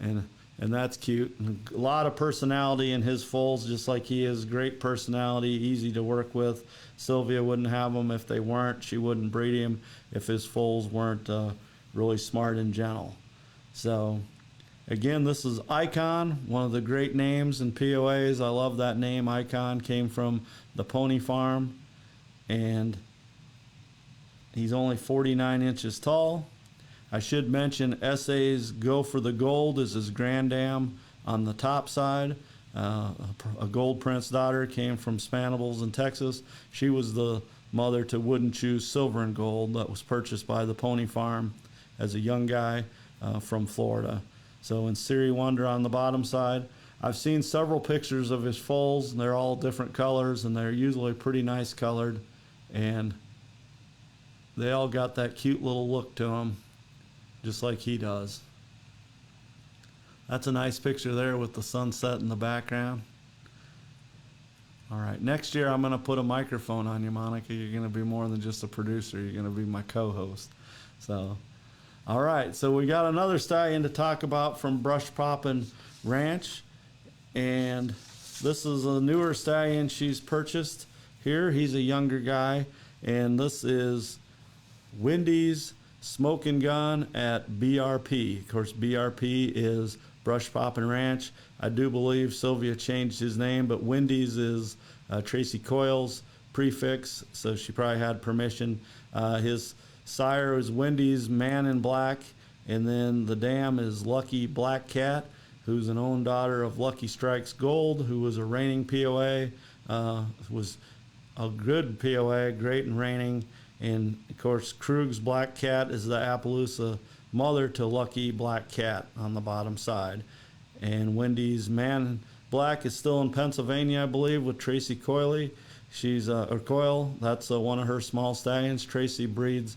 And that's cute. And a lot of personality in his foals, just like he is. Great personality, easy to work with. Sylvia wouldn't have them if they weren't. She wouldn't breed him if his foals weren't really smart and gentle. So again, this is Icon, one of the great names in POAs. I love that name. Icon came from the Pony Farm, and he's only 49 inches tall. I should mention SA's Go for the Gold is his grandam on the top side. A Gold Prince daughter, came from Spanables in Texas. She was the mother to Wooden Shoes Silver and Gold that was purchased by the Pony Farm as a young guy from Florida. So in Siri Wonder on the bottom side. I've seen several pictures of his foals, and they're all different colors, and they're usually pretty nice colored, and they all got that cute little look to them, just like he does. That's a nice picture there with the sunset in the background. All right, next year I'm going to put a microphone on you, Monica. You're going to be more than just a producer. You're going to be my co-host. So, all right, so we got another stallion to talk about from Brush Poppin' Ranch, and this is a newer stallion she's purchased here. He's a younger guy, and this is Wendy's Smoking Gun at BRP. Of course, BRP is Brush Poppin' Ranch. I do believe Sylvia changed his name, but Wendy's is Tracy Coyle's prefix, so she probably had permission. His sire is Wendy's Man in Black, and then the dam is Lucky Black Cat, who's an own daughter of Lucky Strikes Gold, who was a reigning POA, was a good POA, great in reigning. And of course, Krug's Black Cat is the Appaloosa mother to Lucky Black Cat on the bottom side. And Wendy's Man Black is still in Pennsylvania, I believe, with Tracy Coyle. She's or Coyle. That's one of her small stallions. Tracy breeds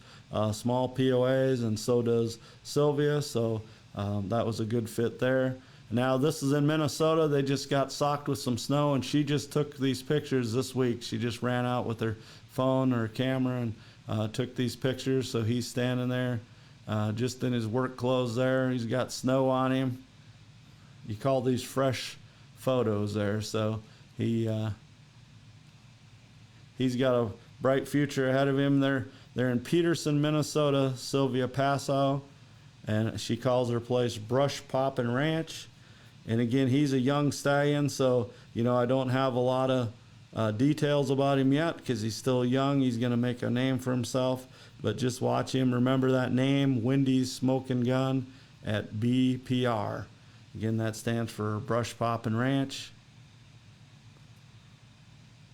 small POAs, and so does Sylvia. So that was a good fit there. Now this is in Minnesota. They just got socked with some snow, and she just took these pictures this week. She just ran out with her phone or camera and took these pictures. So he's standing there just in his work clothes there. He's got snow on him. You call these fresh photos there. So he's got a bright future ahead of him. They're in Peterson, Minnesota, Sylvia Passow, and she calls her place Brush Poppin' Ranch. And again, he's a young stallion, so I don't have a lot of details about him yet because he's still young. He's going to make a name for himself, but just watch him. Remember that name, Wendy's Smoking Gun at BPR. Again, that stands for Brush Poppin' Ranch.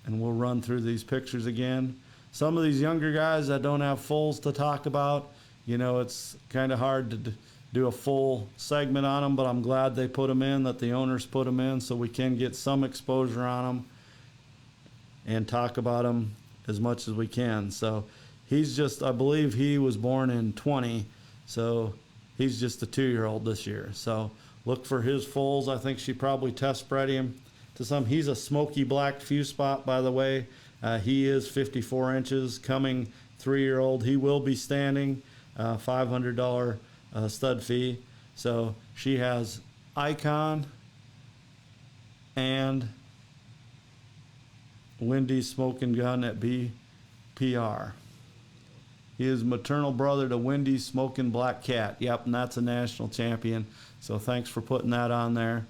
And we'll run through these pictures again. Some of these younger guys that don't have foals to talk about, you know, it's kind of hard to do a full segment on them, but I'm glad they put them in, that the owners put them in, so we can get some exposure on them and talk about them as much as we can. So he's just, I believe he was born in 20, so he's just a 2-year-old this year. So look for his foals. I think she probably test bred him to some. He's a smoky black fuse spot, by the way. He is 54 inches, coming 3-year-old. He will be standing, $500 stud fee. So she has Icon and Wendy's Smoking Gun at BPR. He is maternal brother to Wendy's Smoking Black Cat. Yep, and that's a national champion. So thanks for putting that on there.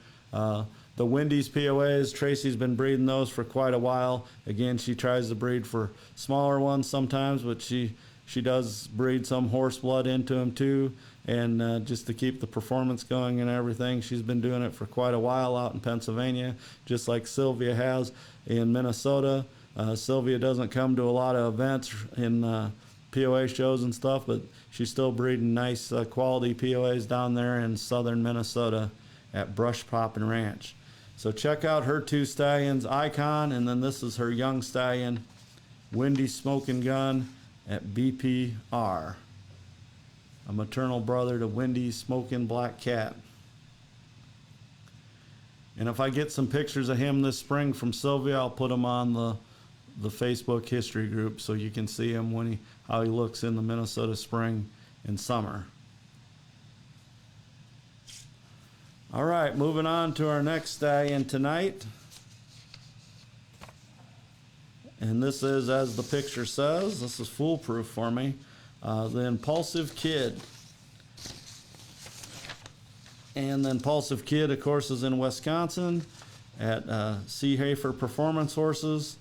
The Wendy's POAs, Tracy's been breeding those for quite a while. Again, she tries to breed for smaller ones sometimes, but she does breed some horse blood into them too, and just to keep the performance going and everything. She's been doing it for quite a while out in Pennsylvania, just like Sylvia has in Minnesota. Sylvia doesn't come to a lot of events in POA shows and stuff, but she's still breeding nice quality POAs down there in southern Minnesota at Brush Poppin' Ranch. So check out her 2 stallions, Icon, and then this is her young stallion, Wendy's Smoking Gun at BPR. A maternal brother to Wendy's Smoking Black Cat. And if I get some pictures of him this spring from Sylvia, I'll put them on the Facebook history group so you can see him how he looks in the Minnesota spring and summer. All right, moving on to our next stallion tonight. And this is, as the picture says, this is foolproof for me, the Impulsive Kid. And the Impulsive Kid, of course, is in Wisconsin at Seehafer Performance Horses.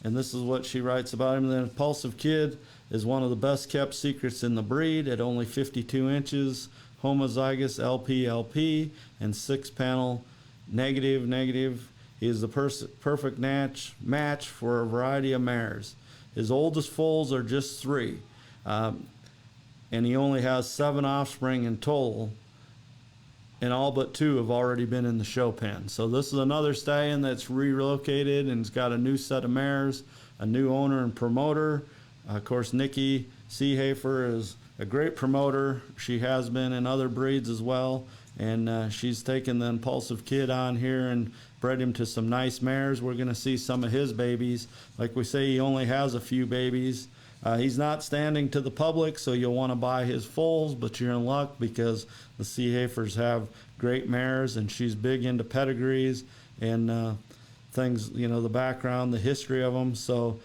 And this is what she writes about him. The Impulsive Kid is one of the best kept secrets in the breed at only 52 inches, homozygous LP and 6-panel negative. He is the perfect match for a variety of mares. His oldest foals are just 3, and he only has 7 offspring in total, and all but 2 have already been in the show pen. So this is another stallion that's relocated and has got a new set of mares, a new owner and promoter. Of course, Nikki Seehafer is a great promoter. She has been in other breeds as well, and she's taken the Impulsive Kid on here and bred him to some nice mares. We're going to see some of his babies. Like we say, he only has a few babies. He's not standing to the public, so you'll want to buy his foals, but you're in luck because the Seehafers have great mares, and she's big into pedigrees and things, you know, the background, the history of them. So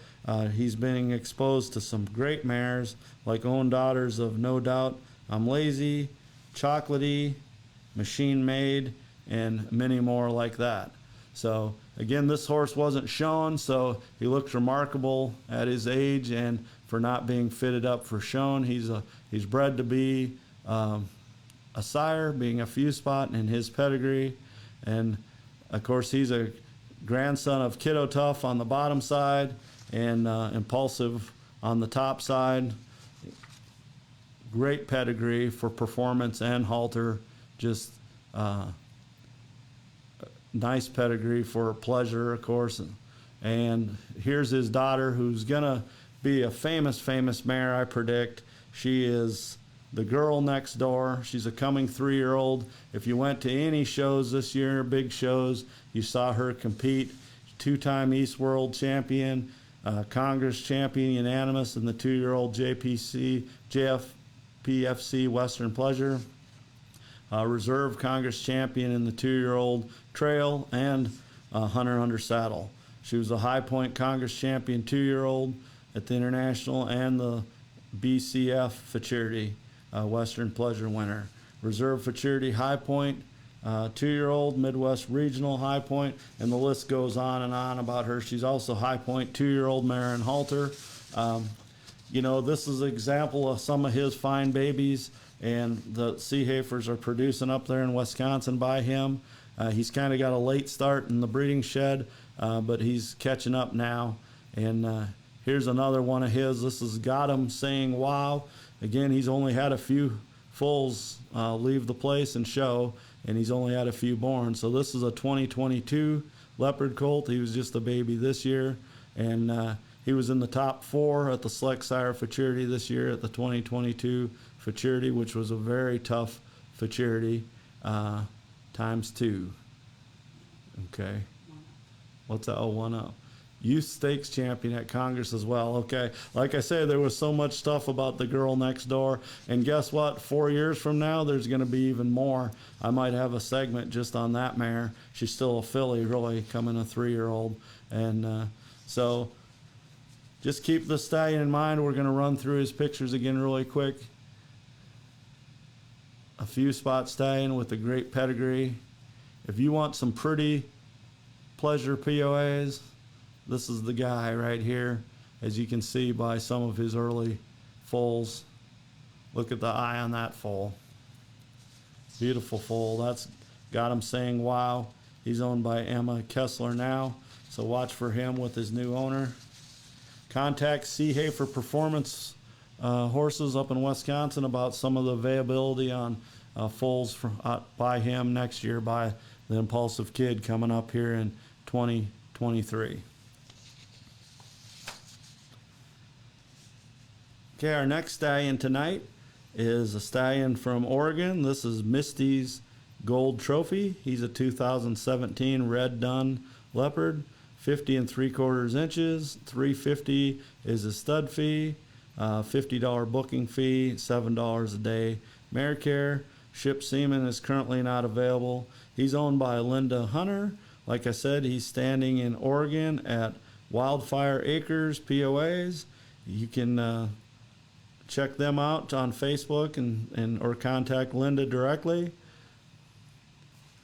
he's being exposed to some great mares like Own Daughters of No Doubt, I'm Lazy, Chocolatey, Machine Made, and many more like that. So again, this horse wasn't shown, so he looks remarkable at his age and for not being fitted up for shown. He's bred to be a sire, being a few spot in his pedigree, and of course he's a grandson of Kiddo Tough on the bottom side and Impulsive on the top side. Great pedigree for performance and halter, just nice pedigree for pleasure, of course. And here's his daughter, who's gonna be a famous mare, I predict. She is the girl next door. She's a coming 3-year-old. If you went to any shows this year, big shows, you saw her compete. 2-time East World champion, Congress champion unanimous in the 2-year-old JFPFC Western Pleasure. Reserve Congress champion in the 2-year-old trail and Hunter under saddle. She was a High Point Congress champion 2-year-old at the International and the BCF Futurity Western Pleasure winner. Reserve Futurity High Point 2-year-old, Midwest Regional High Point, and the list goes on about her. She's also High Point 2-year-old mare and halter. This is an example of some of his fine babies, and the Seehafers are producing up there in Wisconsin by him. He's kind of got a late start in the breeding shed, but he's catching up now. And here's another one of his. This has got him saying wow. Again, he's only had a few foals leave the place and show, and he's only had a few born. So this is a 2022 Leopard colt. He was just a baby this year, and he was in the top 4 at the Select Sire Futurity this year at the 2022 Futurity, which was a very tough Futurity, ×2. Okay. What's that? Oh, 1-0. Youth Stakes champion at Congress as well. Okay. Like I say, there was so much stuff about the girl next door. And guess what? 4 years from now, there's going to be even more. I might have a segment just on that mare. She's still a filly, really, coming a 3-year-old. And so just keep the stallion in mind. We're going to run through his pictures again really quick. A few spot stallion with a great pedigree. If you want some pretty pleasure POAs, this is the guy right here, as you can see by some of his early foals. Look at the eye on that foal. Beautiful foal. That's got him saying wow. He's owned by Emma Kessler now, so watch for him with his new owner. Contact Seehafer Performance Horses up in Wisconsin about some of the availability on foals by him next year by the Impulsive Kid coming up here in 2023. Okay, our next stallion tonight is a stallion from Oregon. This is Misty's Gold Trophy. He's a 2017 Red Dun Leopard, 50 3/4 inches. $350 is his stud fee, $50 booking fee, $7 a day mare care. Ship semen is currently not available. He's owned by Linda Hunter. Like I said, he's standing in Oregon at Wildfire Acres POAs. You can check them out on Facebook and or contact Linda directly.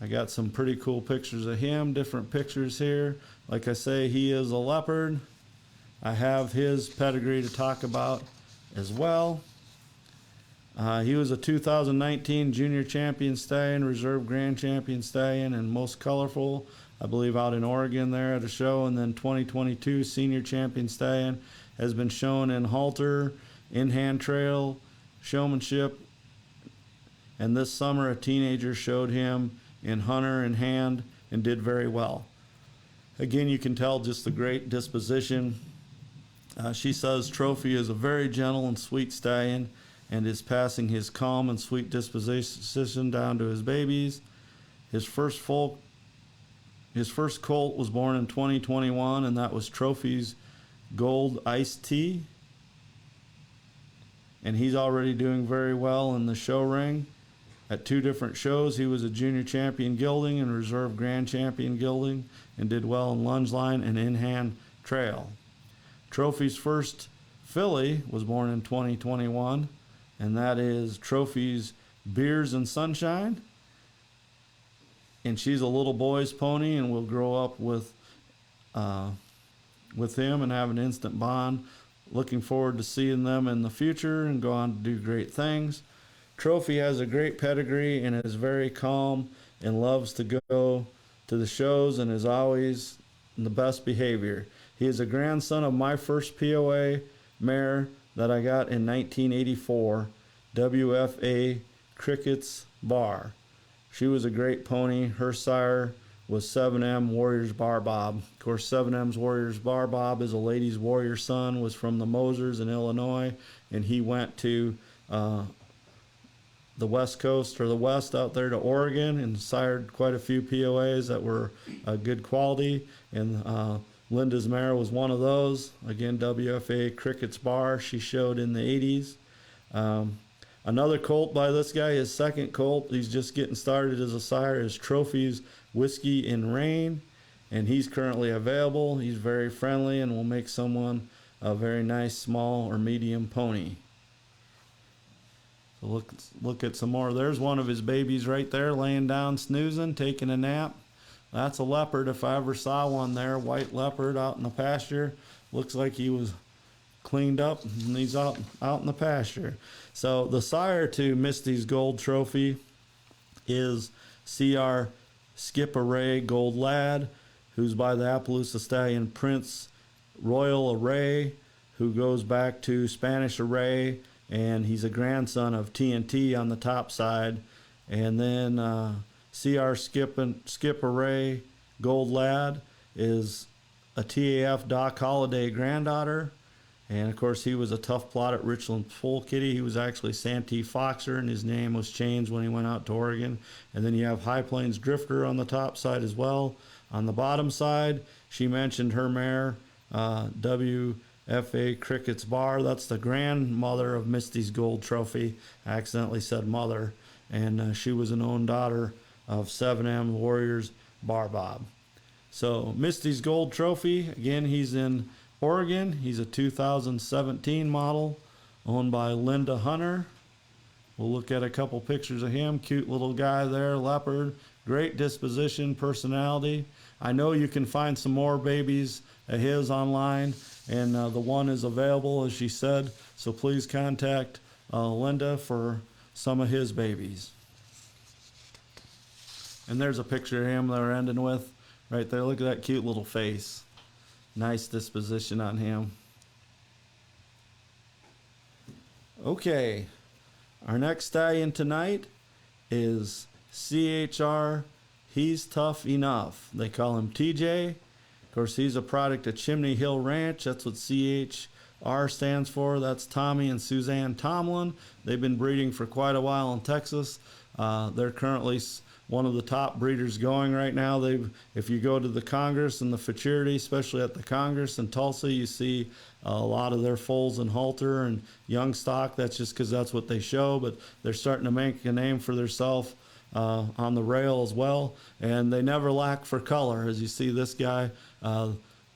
I got some pretty cool pictures of him, different pictures here. Like I say, he is a leopard. I have his pedigree to talk about as well. He was a 2019 Junior Champion Stallion, Reserve Grand Champion Stallion, and Most Colorful, I believe, out in Oregon there at a show. And then 2022 Senior Champion Stallion has been shown in halter, in-hand trail, showmanship. And this summer, a teenager showed him in hunter in hand and did very well. Again, you can tell just the great disposition. She says Trophy is a very gentle and sweet stallion and is passing his calm and sweet disposition down to his babies. His first colt was born in 2021, and that was Trophy's Gold Iced Tea. And he's already doing very well in the show ring. At 2 different shows, he was a Junior Champion Gelding and Reserve Grand Champion Gelding, and did well in lunge line and in-hand trail. Trophy's first filly was born in 2021, and that is Trophy's Beers and Sunshine. And she's a little boy's pony and will grow up with him and have an instant bond. Looking forward to seeing them in the future and go on to do great things. Trophy has a great pedigree and is very calm and loves to go to the shows and is always in the best behavior. He is a grandson of my first POA mare that I got in 1984, WFA Cricket's Bar. She was a great pony. Her sire was 7M Warriors Bar Bob. Of course, 7M's Warriors Bar Bob is a ladies' warrior son, was from the Mosers in Illinois, and he went to the West Coast, or the West out there, to Oregon, and sired quite a few POAs that were good quality. And Linda's mare was one of those. Again, WFA Cricket's Bar. She showed in the 80s. Another colt by this guy, his second colt, he's just getting started as a sire, is Trophy's Whiskey in Rain, and he's currently available. He's very friendly and will make someone a very nice small or medium pony. So look at some more. There's one of his babies right there laying down snoozing, taking a nap. That's a leopard if I ever saw one there. White leopard out in the pasture. Looks like he was cleaned up and he's out in the pasture. So the sire to Misty's Gold Trophy is C.R. Skip Array Gold Lad, who's by the Appaloosa Stallion Prince Royal Array, who goes back to Spanish Array, and he's a grandson of TNT on the top side. And then C.R. Skip Array Gold Lad is a TAF Doc Holliday granddaughter. And of course, he was a tough plot at Richland Full Kitty. He was actually Santee Foxer, and his name was changed when he went out to Oregon. And then you have High Plains Drifter on the top side as well. On the bottom side, she mentioned her mare, WFA Cricket's Bar. That's the grandmother of Misty's Gold Trophy. I accidentally said mother. And she was an own daughter of 7M Warriors Bar Bob. So Misty's Gold Trophy, again, he's in Oregon. He's a 2017 model owned by Linda Hunter. We'll look at a couple pictures of him. Cute little guy there, leopard. Great disposition, personality. I know you can find some more babies of his online, and the one is available, as she said. So please contact Linda for some of his babies. And there's a picture of him that we're ending with right there. Look at that cute little face. Nice disposition on him. Okay, our next stallion tonight is CHR He's Tough Enough. They call him TJ. Of course, he's a product of Chimney Hill Ranch. That's what CHR stands for. That's Tommy and Suzanne Tomlin. They've been breeding for quite a while in Texas. They're currently one of the top breeders going right now. If you go to the Congress and the Futurity, especially at the Congress in Tulsa, you see a lot of their foals and halter and young stock. That's just because that's what they show, but they're starting to make a name for themselves on the rail as well, and they never lack for color. As you see this guy,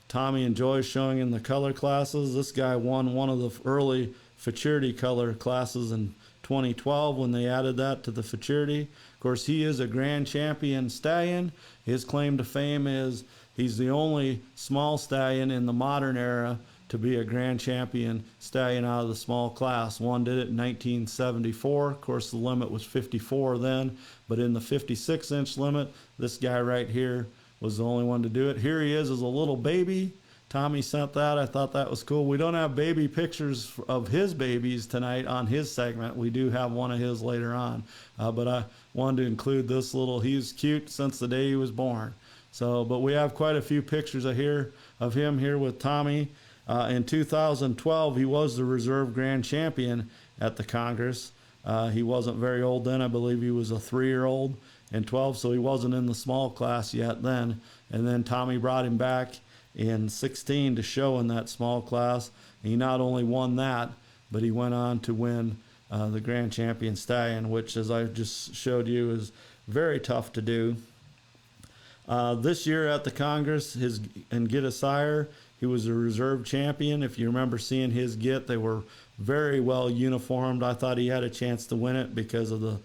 Tommy enjoys showing in the color classes. This guy won one of the early Futurity color classes in 2012 when they added that to the Futurity. Of course, he is a grand champion stallion. His claim to fame is he's the only small stallion in the modern era to be a grand champion stallion out of the small class. One did it in 1974. Of course, the limit was 54 then, but in the 56-inch limit, this guy right here was the only one to do it. Here he is as a little baby. Tommy sent that. I thought that was cool. We don't have baby pictures of his babies tonight on his segment. We do have one of his later on, but I wanted to include this little. He's cute since the day he was born. So, but we have quite a few pictures of him here with Tommy. In 2012, he was the reserve grand champion at the Congress. He wasn't very old then. I believe he was a 3-year-old in 12, so he wasn't in the small class yet then. And then Tommy brought him back in 16 to show in that small class. He not only won that, but he went on to win the Grand Champion Stallion, which, as I just showed you, is very tough to do. This year at the Congress, and Get a Sire, he was a reserve champion. If you remember seeing his get, they were very well uniformed. I thought he had a chance to win it because of the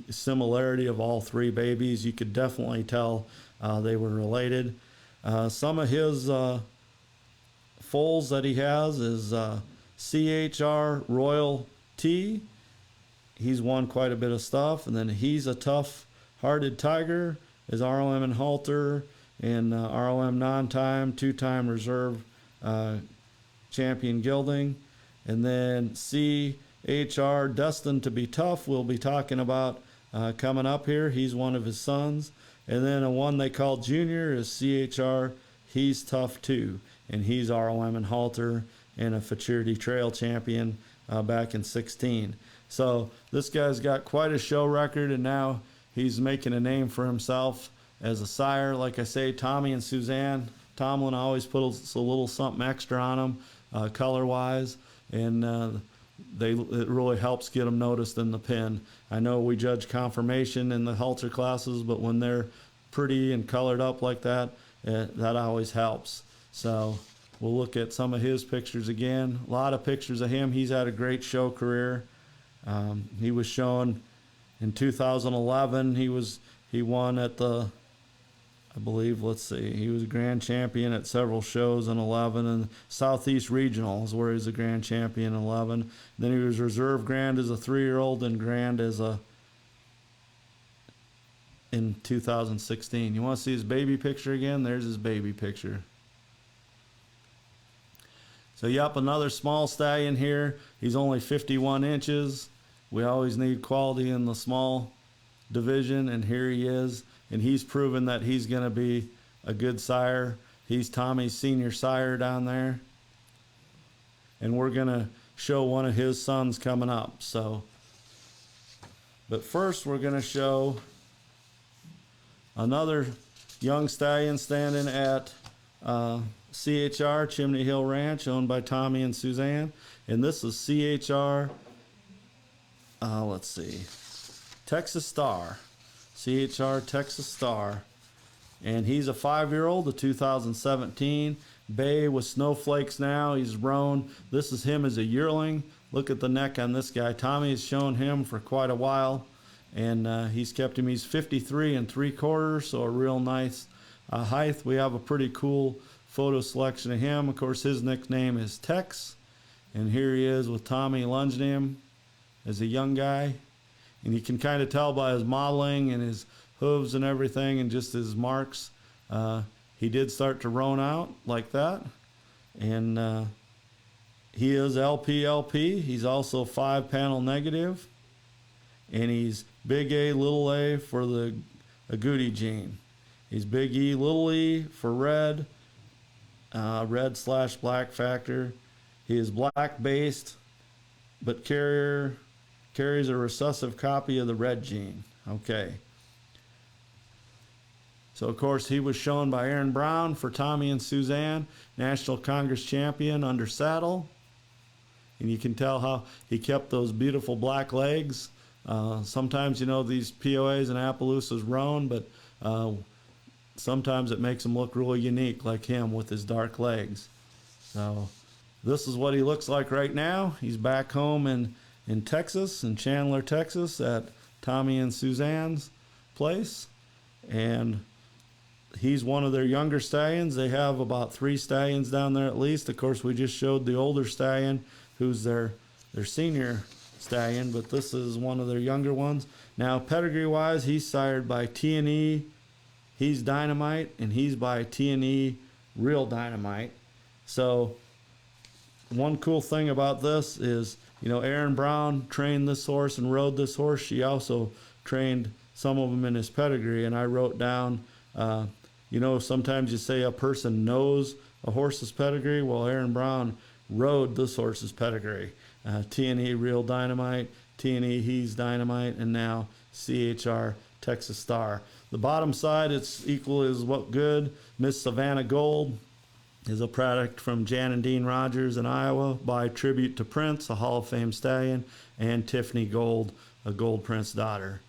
similarity of all three babies. You could definitely tell they were related. Some of his foals that he has is CHR Royal T. He's won quite a bit of stuff. And then He's a Tough Hearted Tiger is ROM and halter, and ROM non-time, 2-time reserve champion gelding. And then CHR Destined to Be Tough we'll be talking about coming up here. He's one of his sons. And then a one they call Junior is CHR He's Tough Too, and he's ROM and halter and a Futurity Trail champion back in 16. So this guy's got quite a show record, and now he's making a name for himself as a sire. Like I say, Tommy and Suzanne Tomlin always put a little something extra on them color-wise, and it really helps get them noticed in the pen. I know we judge conformation in the halter classes, but when they're pretty and colored up like that, that always helps. So we'll look at some of his pictures again. A lot of pictures of him. He's had a great show career. He was shown in 2011. He won at the, I believe, let's see, he was a grand champion at several shows in 11, and Southeast Regional is where he was a grand champion in 11. Then he was reserve grand as a 3-year-old and grand as a in 2016. You want to see his baby picture again? There's his baby picture. So yep, another small stallion here. He's only 51 inches. We always need quality in the small division, and here he is. And he's proven that he's going to be a good sire. He's Tommy's senior sire down there. And we're going to show one of his sons coming up. So, but first we're going to show another young stallion standing at CHR, Chimney Hill Ranch, owned by Tommy and Suzanne. And this is CHR, let's see, Texas Star. CHR Texas Star. And he's a 5-year-old, a 2017. Bay with snowflakes now. He's roan. This is him as a yearling. Look at the neck on this guy. Tommy has shown him for quite a while. And he's kept him. He's 53 3/4, so a real nice height. We have a pretty cool photo selection of him. Of course, his nickname is Tex. And here he is with Tommy lunging him as a young guy. And you can kind of tell by his modeling and his hooves and everything and just his marks. He did start to roan out like that. And he is LP. He's also 5-panel negative. And he's big A, little a for the agouti gene. He's big E, little e for red, red/black factor. He is black based, but carries a recessive copy of the red gene. Okay. So, of course, he was shown by Aaron Brown for Tommy and Suzanne, National Congress champion under saddle. And you can tell how he kept those beautiful black legs. Sometimes, you know, these POAs and Appaloosas roan, but sometimes it makes them look really unique, like him with his dark legs. So this is what he looks like right now. He's back home in Texas, in Chandler, Texas, at Tommy and Suzanne's place. And he's one of their younger stallions. They have about 3 stallions down there at least. Of course, we just showed the older stallion, who's their senior stallion, but this is one of their younger ones. Now, pedigree-wise, he's sired by T&E. He's Dynamite, and he's by T&E Real Dynamite. So one cool thing about this is, you know, Aaron Brown trained this horse and rode this horse. She also trained some of them in his pedigree, and I wrote down, you know, sometimes you say a person knows a horse's pedigree. Well, Aaron Brown rode this horse's pedigree. T&E Real Dynamite, T&E He's Dynamite, and now CHR Texas Star. The bottom side, it's equal as what good. Miss Savannah Gold is a product from Jan and Dean Rogers in Iowa by Tribute to Prince, a Hall of Fame stallion, and Tiffany Gold, a Gold Prince daughter.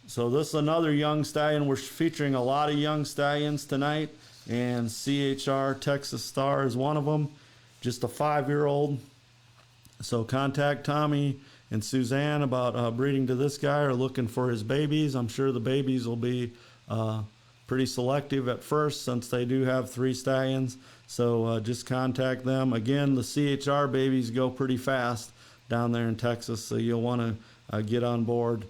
So this is another young stallion. We're featuring a lot of young stallions tonight, and CHR Texas Star is one of them. Just a 5-year-old. So contact Tommy and Suzanne about breeding to this guy or looking for his babies. I'm sure the babies will be pretty selective at first since they do have 3 stallions. So just contact them. Again, the CHR babies go pretty fast down there in Texas, so you'll want to get on board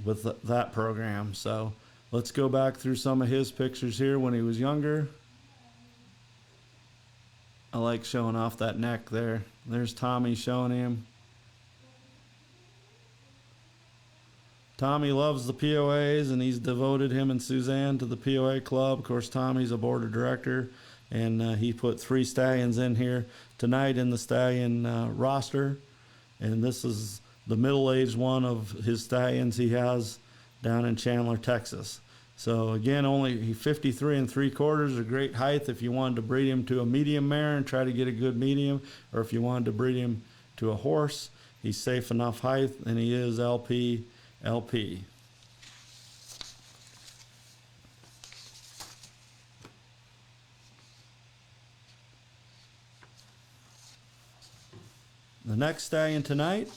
with that program. So let's go back through some of his pictures here when he was younger. I like showing off that neck there. There's Tommy showing him. Tommy loves the POAs, and he's devoted him and Suzanne to the POA club. Of course, Tommy's a board of director, and he put 3 stallions in here tonight in the stallion roster. And this is the middle-aged one of his stallions he has down in Chandler, Texas. So again, only 53 3/4, a great height if you wanted to breed him to a medium mare and try to get a good medium, or if you wanted to breed him to a horse. He's safe enough height, and he is LP. The next stallion tonight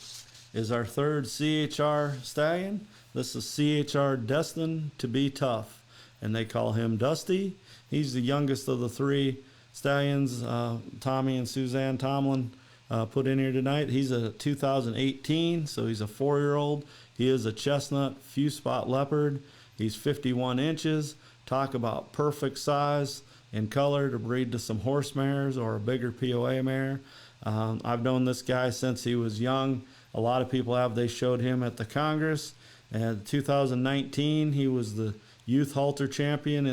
is our third CHR stallion. This is CHR Destined to be Tough, and they call him Dusty. He's the youngest of the three stallions, Tommy and Suzanne Tomlin put in here tonight. He's a 2018, so he's a 4-year-old. He is a chestnut few spot leopard. He's 51 inches. Talk about perfect size and color to breed to some horse mares or a bigger POA mare. I've known this guy since he was young. A lot of people have. They showed him at the Congress. And 2019, he was the youth halter champion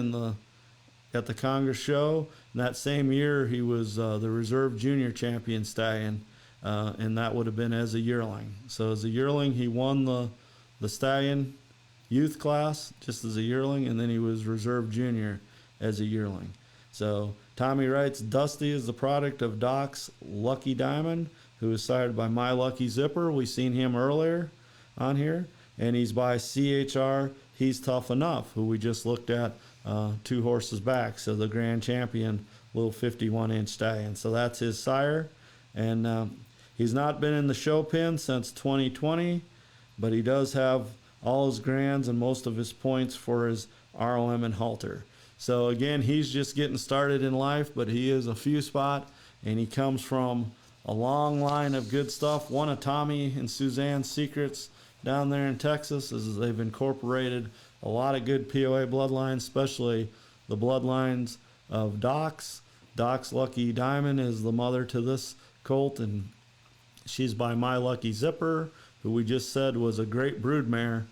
at the Congress show. And that same year, he was the reserve junior champion stallion, and that would have been as a yearling. So as a yearling, he won the stallion youth class just as a yearling, and then he was reserve junior as a yearling. So Tommy writes, Dusty is the product of Doc's Lucky Diamond, who is sired by My Lucky Zipper. We seen him earlier on here. And he's by CHR He's Tough Enough, who we just looked at 2 horses back. So the grand champion, little 51-inch stallion. So that's his sire. And he's not been in the show pen since 2020, but he does have all his grands and most of his points for his ROM and halter. So again, he's just getting started in life, but he is a few spot, and he comes from a long line of good stuff. One of Tommy and Suzanne's secrets down there in Texas is they've incorporated a lot of good POA bloodlines, especially the bloodlines of Doc's. Doc's Lucky Diamond is the mother to this colt, and she's by My Lucky Zipper, who we just said was a great broodmare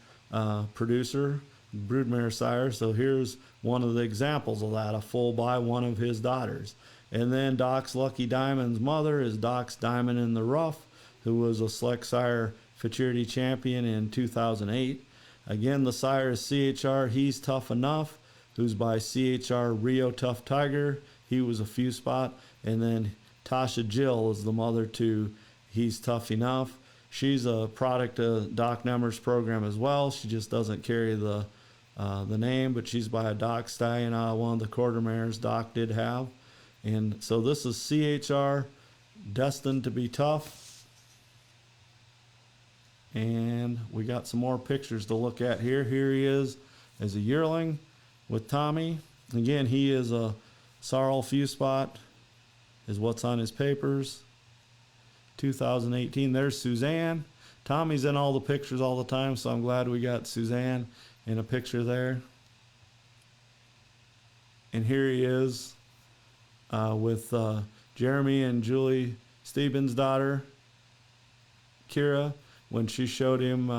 producer, broodmare sire. So here's one of the examples of that, a full by one of his daughters. And then Doc's Lucky Diamond's mother is Doc's Diamond in the Rough, who was a select sire futurity champion in 2008. Again, the sire is CHR He's Tough Enough, who's by CHR Rio Tough Tiger. He was a few spot. And then Tasha Jill is the mother to He's Tough Enough. She's a product of Doc Nemmer's program as well. She just doesn't carry the name, but she's by a Doc stallion, one of the quarter mares Doc did have. And so this is CHR Destined to be Tough. And we got some more pictures to look at here. Here he is as a yearling with Tommy. Again, he is a Sorrel few spot, is what's on his papers. 2018. There's Suzanne. Tommy's in all the pictures all the time, so I'm glad we got Suzanne in a picture there. And here he is with Jeremy and Julie Stevens' daughter, Kira, when she showed him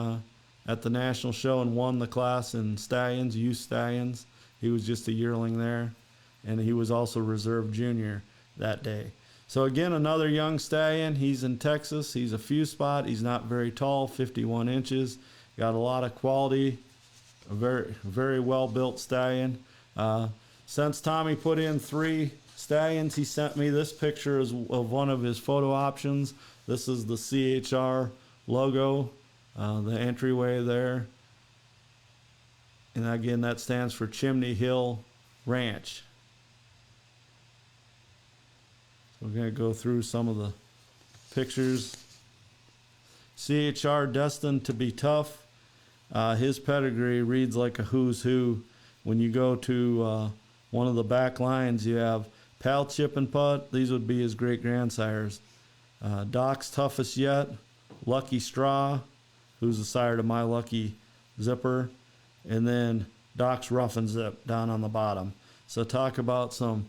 at the national show and won the class in stallions, youth stallions. He was just a yearling there, and he was also reserve junior that day. So again, another young stallion. He's in Texas. He's a few spot. He's not very tall, 51 inches. Got a lot of quality, a very, very well built stallion. Since Tommy put in 3 stallions, he sent me this picture of one of his photo options. This is the CHR logo, the entryway there. And again, that stands for Chimney Hill Ranch. So we're going to go through some of the pictures. CHR Destined to be Tough. His pedigree reads like a who's who. When you go to one of the back lines, you have Pal Chip and Putt. These would be his great grandsires. Doc's Toughest Yet, Lucky Straw, who's the sire to My Lucky Zipper, and then Doc's Rough and Zip down on the bottom. So talk about some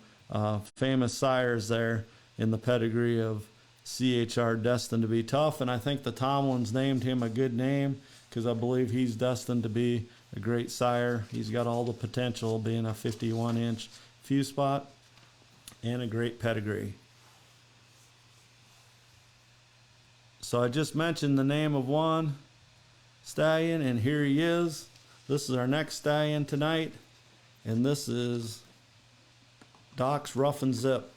famous sires there in the pedigree of CHR Destined to be Tough. And I think the Tomlins named him a good name because I believe he's destined to be a great sire. He's got all the potential of being a 51-inch few spot and a great pedigree. So I just mentioned the name of one stallion, and here he is. This is our next stallion tonight, and this is Doc's Rough and Zip.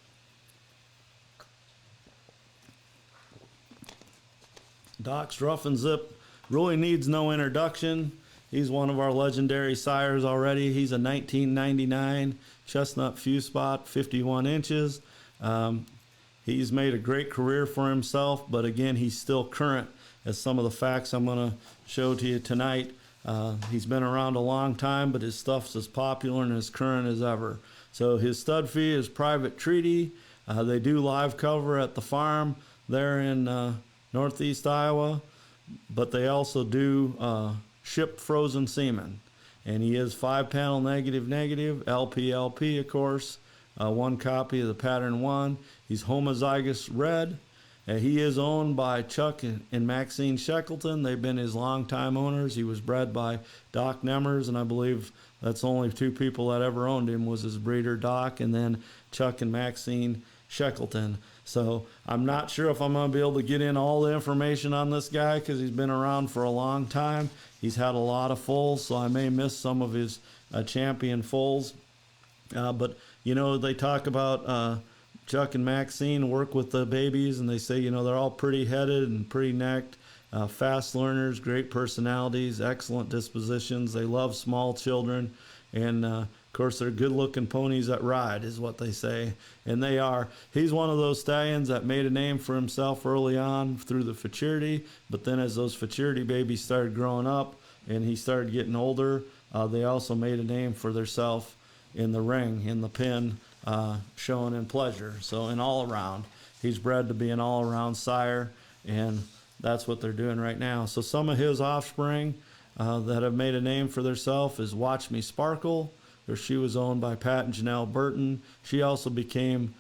Doc's Rough and Zip really needs no introduction. He's one of our legendary sires already. He's a 1999 chestnut few spot, 51 inches. He's made a great career for himself, but again, he's still current as some of the facts I'm going to show to you tonight. He's been around a long time, but his stuff's as popular and as current as ever. So his stud fee is private treaty. They do live cover at the farm there in northeast Iowa, but they also do ship frozen semen. And he is 5-panel negative, LP, of course. One copy of the pattern 1. He's homozygous red. He is owned by Chuck and Maxine Shackleton. They've been his longtime owners. He was bred by Doc Nemmers, and I believe that's only 2 people that ever owned him, was his breeder Doc and then Chuck and Maxine Shackleton. So I'm not sure if I'm going to be able to get in all the information on this guy because he's been around for a long time. He's had a lot of foals, so I may miss some of his champion foals. But, you know, they talk about Chuck and Maxine work with the babies, and they say, you know, they're all pretty headed and pretty necked, fast learners, great personalities, excellent dispositions. They love small children, and of course, they're good-looking ponies that ride, is what they say, and they are. He's one of those stallions that made a name for himself early on through the futurity, but then as those futurity babies started growing up and he started getting older, they also made a name for themselves in the ring, in the pen, showing in pleasure. So in all around, he's bred to be an all-around sire, and that's what they're doing right now. So some of his offspring that have made a name for themselves is Watch Me Sparkle, where she was owned by Pat and Janelle Burton. She also became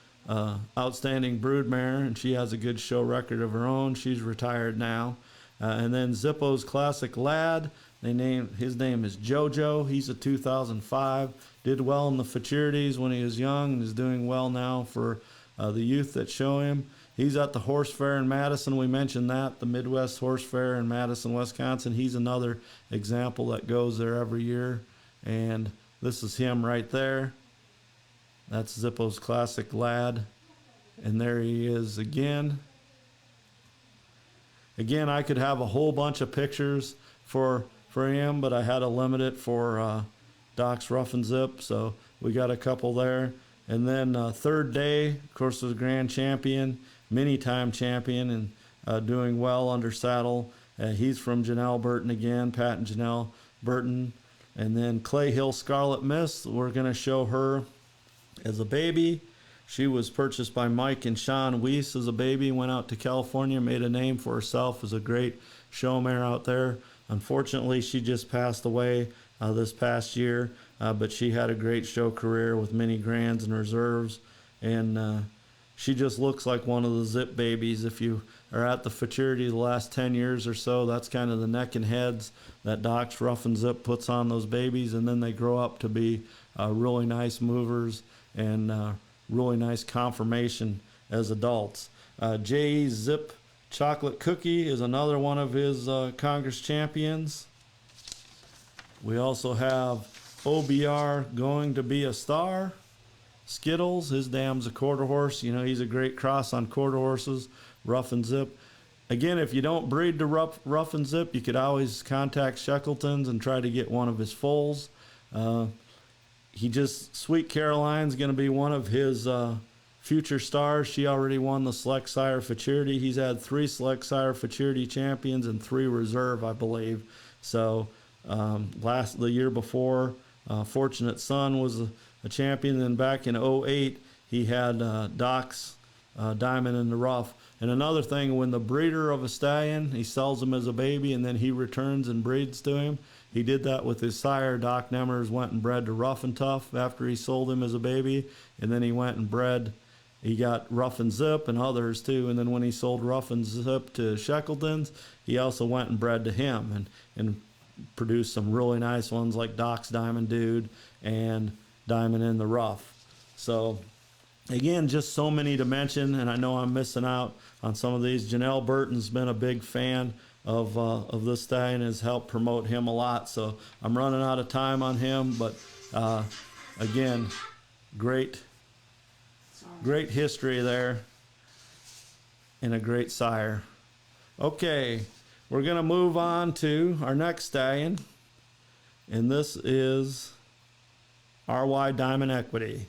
outstanding broodmare, and she has a good show record of her own. She's retired now. And then Zippo's Classic Lad, his name is JoJo. He's a 2005. Did well in the futurities when he was young and is doing well now for the youth that show him. He's at the horse fair in Madison. We mentioned that, the Midwest Horse Fair in Madison, Wisconsin. He's another example that goes there every year. And this is him right there. That's Zippo's Classic Lad. And there he is again. Again, I could have a whole bunch of pictures for him, but I had to limit it for Doc's Rough and Zip, so we got a couple there. And then Third Day, of course, was grand champion, many-time champion, and doing well under saddle. He's from Janelle Burton again, Pat and Janelle Burton. And then Clay Hill Scarlet Mist, we're going to show her as a baby. She was purchased by Mike and Sean Weiss as a baby, went out to California, made a name for herself as a great show mare out there. Unfortunately, she just passed away this past year, but she had a great show career with many grands and reserves, and she just looks like one of the Zip babies. If you are at the futurity the last 10 years or so, that's kind of the neck and heads that Doc's Rough and Zip puts on those babies, and then they grow up to be really nice movers and really nice conformation as adults. J.E. Zip Chocolate Cookie is another one of his Congress champions. We also have OBR Going to Be a Star. Skittles, his dam's a quarter horse. You know, he's a great cross on quarter horses. Rough and Zip. Again, if you don't breed to Rough and Zip, you could always contact Shackleton's and try to get one of his foals. Sweet Caroline's going to be one of his future stars. She already won the Select Sire Futurity. He's had 3 Select Sire Futurity champions and 3 reserve, I believe. So the year before, Fortunate Son was a champion. Then back in 2008, he had Doc's Diamond in the Rough. And another thing, when the breeder of a stallion, he sells him as a baby and then he returns and breeds to him. He did that with his sire. Doc Nemmers went and bred to Rough and Tough after he sold him as a baby. And then he went and bred. He got Rough and Zip and others too. And then when he sold Rough and Zip to Shackleton's, he also went and bred to him and produced some really nice ones like Doc's Diamond Dude and Diamond in the Rough. So again, just so many to mention, and I know I'm missing out on some of these. Janelle Burton's been a big fan of this stallion, has helped promote him a lot, so I'm running out of time on him, but again, great history there and a great sire. Okay, we're going to move on to our next stallion, and this is RY Diamond Equity.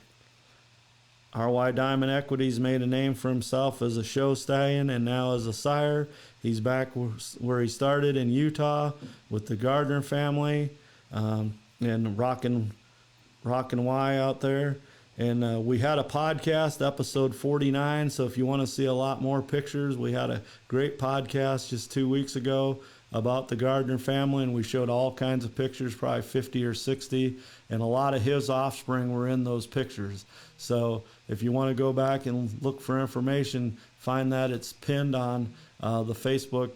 RY Diamond Equities made a name for himself as a show stallion and now as a sire. He's back where he started in Utah with the Gardner family, and Rockin' Y out there. And we had a podcast, episode 49. So if you want to see a lot more pictures, we had a great podcast just 2 weeks ago about the Gardner family, and we showed all kinds of pictures, probably 50 or 60, and a lot of his offspring were in those pictures. So if you want to go back and look for information, find that it's pinned on the Facebook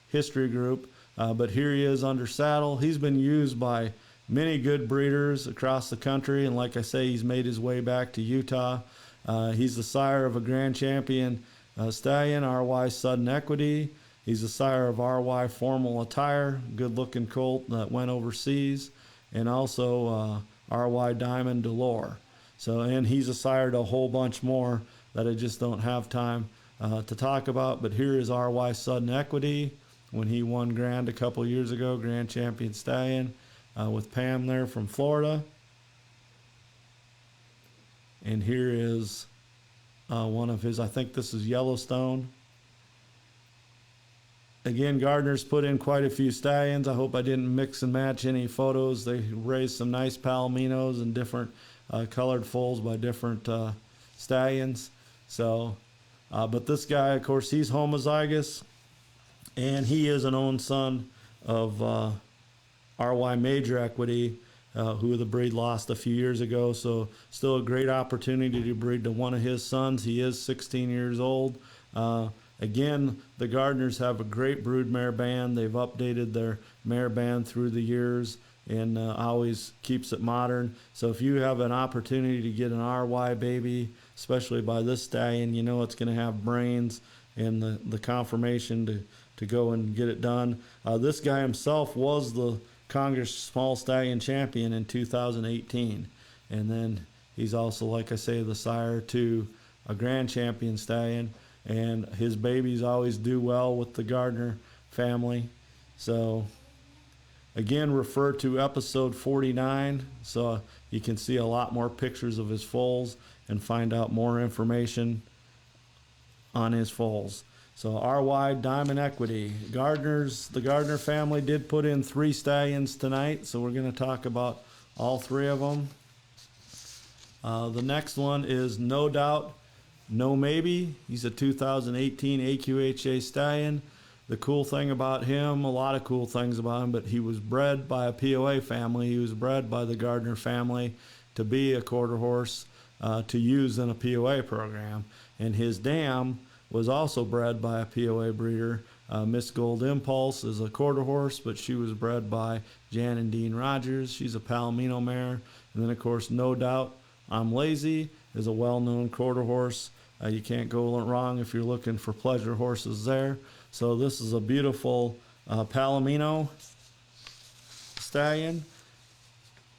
history group. But here he is under saddle. He's been used by many good breeders across the country, and like I say, he's made his way back to Utah. He's the sire of a grand champion stallion, RY Sudden Equity. He's the sire of RY Formal Attire, good-looking colt that went overseas, and also RY Diamond Delore. So, and he's a sire to a whole bunch more that I just don't have time to talk about. But here is RY Sudden Equity when he won Grand a couple years ago, Grand Champion Stallion, with Pam there from Florida. And here is one of his, I think this is Yellowstone. Again, Gardner's put in quite a few stallions. I hope I didn't mix and match any photos. They raised some nice Palominos and different colored foals by different stallions. So, but this guy, of course, he's homozygous, and he is an own son of RY Major Equity, who the breed lost a few years ago. So still a great opportunity to breed to one of his sons. He is 16 years old. Again, the Gardners have a great broodmare band. They've updated their mare band through the years and always keeps it modern. So if you have an opportunity to get an RY baby, especially by this stallion, you know it's going to have brains and the conformation to go and get it done. This guy himself was the Congress Small Stallion Champion in 2018. And then he's also, like I say, the sire to a Grand Champion Stallion. And his babies always do well with the Gardner family. So again, refer to episode 49 so you can see a lot more pictures of his foals and find out more information on his foals. So RY Diamond Equity. The Gardner family did put in 3 stallions tonight, so we're going to talk about all 3 of them. The next one is No Doubt, No Maybe. He's a 2018 AQHA stallion. The cool thing about him, a lot of cool things about him, but he was bred by a POA family. He was bred by the Gardner family to be a quarter horse to use in a POA program. And his dam was also bred by a POA breeder. Miss Gold Impulse is a quarter horse, but she was bred by Jan and Dean Rogers. She's a Palomino mare. And then, of course, No Doubt, I'm Lazy is a well-known quarter horse. You can't go wrong if you're looking for pleasure horses there. So this is a beautiful Palomino stallion.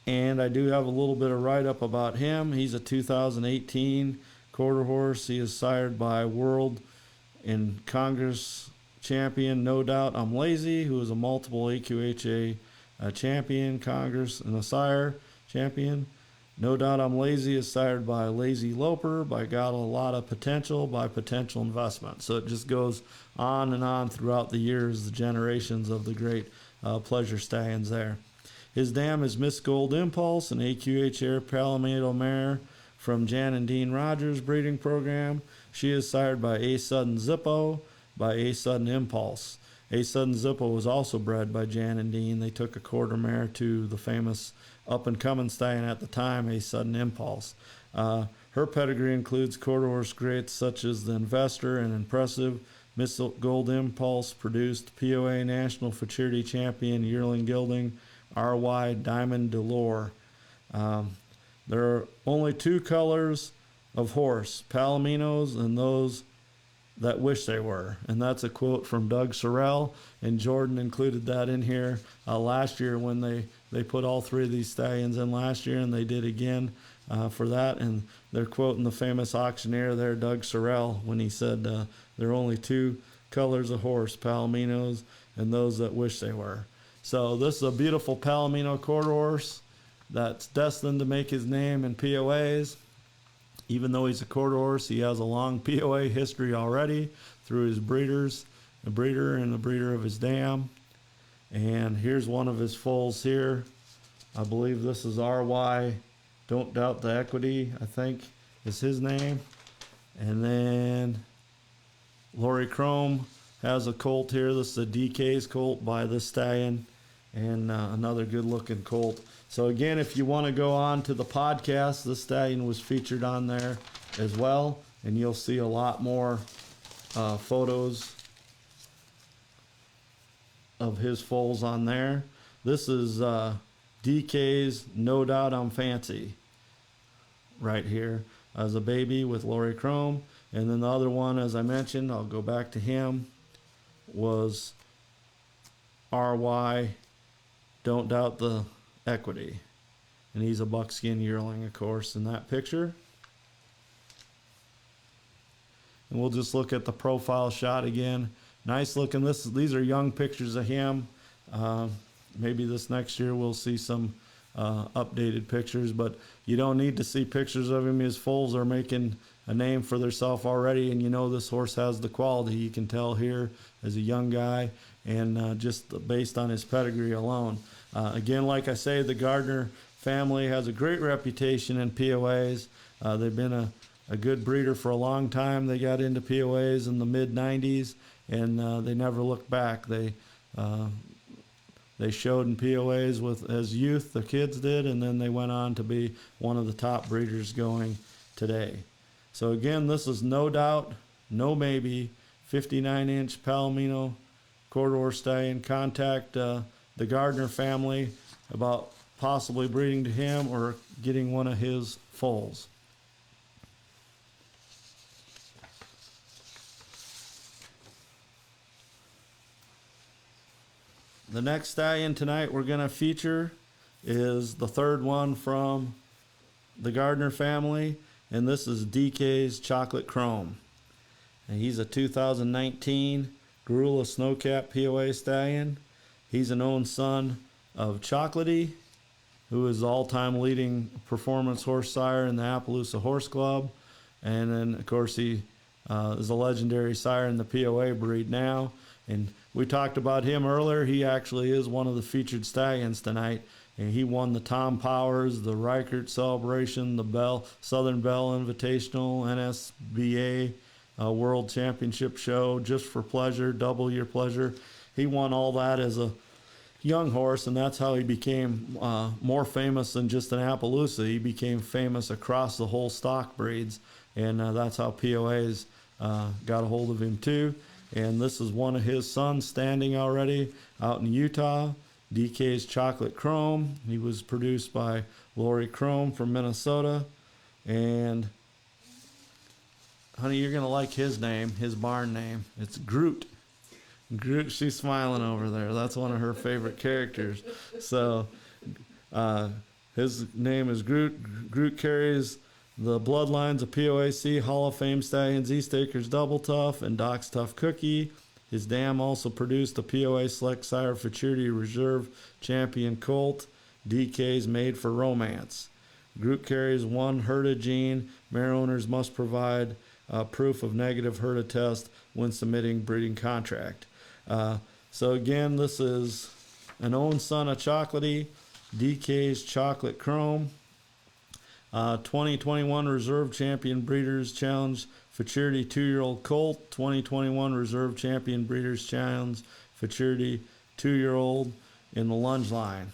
And I do have a little bit of write-up about him. He's a 2018 quarter horse. He is sired by World and Congress champion, No Doubt I'm Lazy, who is a multiple AQHA champion, Congress, and a sire champion. No Doubt I'm Lazy is sired by Lazy Loper, by Got a Lot of Potential, by Potential Investment. So it just goes on and on throughout the years, the generations of the great pleasure stallions there. His dam is Miss Gold Impulse, an AQHA Palomino mare from Jan and Dean Rogers breeding program. She is sired by A Sudden Zippo, by A Sudden Impulse. A Sudden Zippo was also bred by Jan and Dean. They took a quarter mare to the famous up-and-coming stallion at the time, A Sudden Impulse. Her pedigree includes quarter horse greats such as the Investor and Impressive. Miss Gold Impulse produced POA National Futurity Champion Yearling Gilding, RY Diamond Delore. There are only 2 colors of horse, Palominos and those that wish they were. And that's a quote from Doug Sorrell, and Jordan included that in here last year when they put all 3 of these stallions in last year, and they did again for that. And they're quoting the famous auctioneer there, Doug Sorrell, when he said there are only 2 colors of horse, Palominos and those that wish they were. So this is a beautiful Palomino quarter horse that's destined to make his name in POAs. Even though he's a quarter horse, he has a long POA history already through his breeders, the breeder and the breeder of his dam. And here's one of his foals here. I believe this is RY, Don't Doubt the Equity, I think is his name. And then Lori Chrome has a colt here. This is a DK's colt by this stallion, and another good looking colt. So again, if you want to go on to the podcast, this stallion was featured on there as well, and you'll see a lot more photos of his foals on there. This is DK's No Doubt I'm Fancy right here as a baby with Lori Chrome. And then the other one, as I mentioned, I'll go back to him, was RY Don't Doubt the Equity. And he's a buckskin yearling, of course, in that picture. And we'll just look at the profile shot again. Nice looking. These are young pictures of him. Maybe this next year we'll see some updated pictures, but you don't need to see pictures of him. His foals are making a name for themselves already, and you know this horse has the quality. You can tell here as a young guy, and just based on his pedigree alone. Again, like I say, the Gardner family has a great reputation in POAs. They've been a good breeder for a long time. They got into POAs in the mid-90s, and they never looked back. They showed in POAs as youth, the kids did, and then they went on to be one of the top breeders going today. So again, this is No Doubt, No Maybe, 59-inch Palomino quarter horse stallion. Contact the Gardner family about possibly breeding to him or getting one of his foals. The next stallion tonight we're going to feature is the third one from the Gardner family, and this is DK's Chocolate Chrome. And he's a 2019 Gorilla Snowcap POA stallion. He's an own son of Chocolatey, who is the all-time leading performance horse sire in the Appaloosa Horse Club. And then, of course, he is a legendary sire in the POA breed now. And we talked about him earlier. He actually is one of the featured stallions tonight. And he won the Tom Powers, the Reichert Celebration, the Southern Bell Invitational, NSBA World Championship Show, Just for Pleasure, Double Your Pleasure. He won all that as a young horse, and that's how he became more famous than just in Appaloosa. He became famous across the whole stock breeds, and that's how POAs got a hold of him too. And this is one of his sons standing already out in Utah, DK's Chocolate Chrome. He was produced by Lori Chrome from Minnesota. And honey, you're going to like his name, his barn name. It's Groot. Groot, she's smiling over there. That's one of her favorite characters. So his name is Groot. Groot carries the bloodlines of POAC, Hall of Fame stallions, East Acres Double Tough, and Doc's Tough Cookie. His dam also produced a POA Select Sire Futurity Reserve Champion Colt, DK's Made for Romance. Groot carries one HERDA gene. Mare owners must provide proof of negative HERDA test when submitting breeding contract. So again, this is an own son of Chocolatey, DK's Chocolate Chrome. 2021 Reserve Champion Breeders' Challenge Futurity 2-year-old Colt. 2021 Reserve Champion Breeders' Challenge Futurity 2-year-old in the lunge line.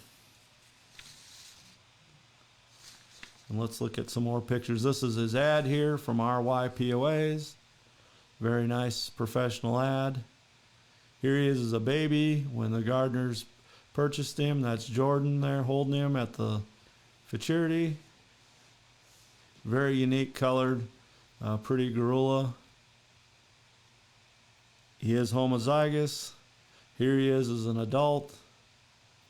And let's look at some more pictures. This is his ad here from RY POAs. Very nice professional ad. Here he is as a baby when the Gardners purchased him. That's Jordan there holding him at the Futurity. Very unique colored, pretty gorilla. He is homozygous. Here he is as an adult,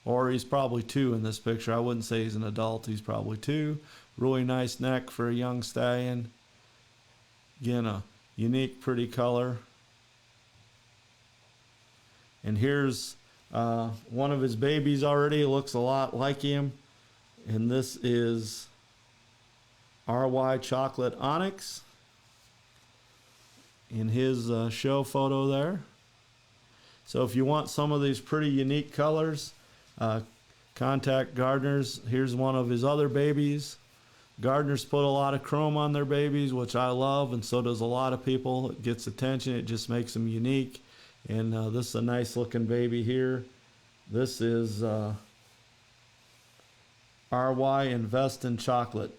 or he's probably 2 in this picture. I wouldn't say he's an adult. He's probably 2. Really nice neck for a young stallion. Again, a unique, pretty color. And here's one of his babies already. It looks a lot like him. And this is RY Chocolate Onyx in his show photo there. So if you want some of these pretty unique colors, contact Gardner's. Here's one of his other babies. Gardner's put a lot of chrome on their babies, which I love, and so does a lot of people. It gets attention. It just makes them unique. And this is a nice looking baby here. This is RY Invest in Chocolate.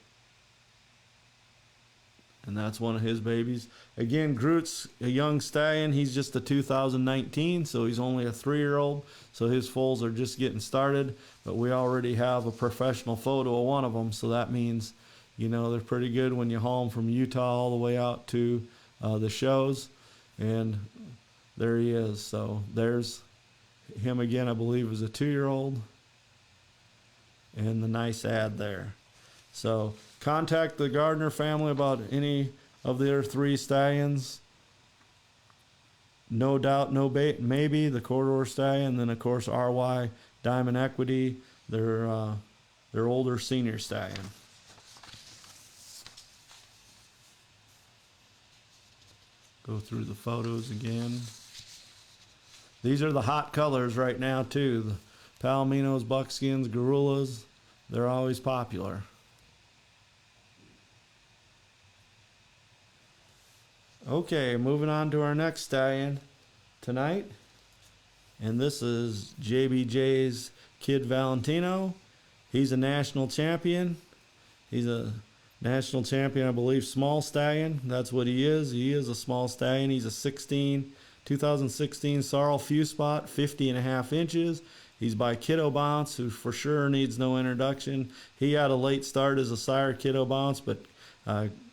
And that's one of his babies. Again, Groot's a young stallion. He's just a 2019, so he's only a 3-year-old. So his foals are just getting started. But we already have a professional photo of one of them, so that means, you know, they're pretty good when you haul them from Utah all the way out to the shows. And there he is. So there's him again, I believe, is a 2-year-old. And the nice ad there. So contact the Gardner family about any of their 3 stallions. No Doubt, No Maybe, the Corridor Stallion. Then, of course, RY Diamond Equity, their older senior stallion. Go through the photos again. These are the hot colors right now, too. The Palominos, Buckskins, Gorillas, they're always popular. Okay, moving on to our next stallion tonight. And this is JBJ's Kid Valentino. He's a national champion. He's a national champion, I believe, small stallion. That's what he is. He is a small stallion. He's a 2016 Sorrel Few Spot, 50.5 inches. He's by Kiddo Bounce, who for sure needs no introduction. He had a late start as a sire, Kiddo Bounce, but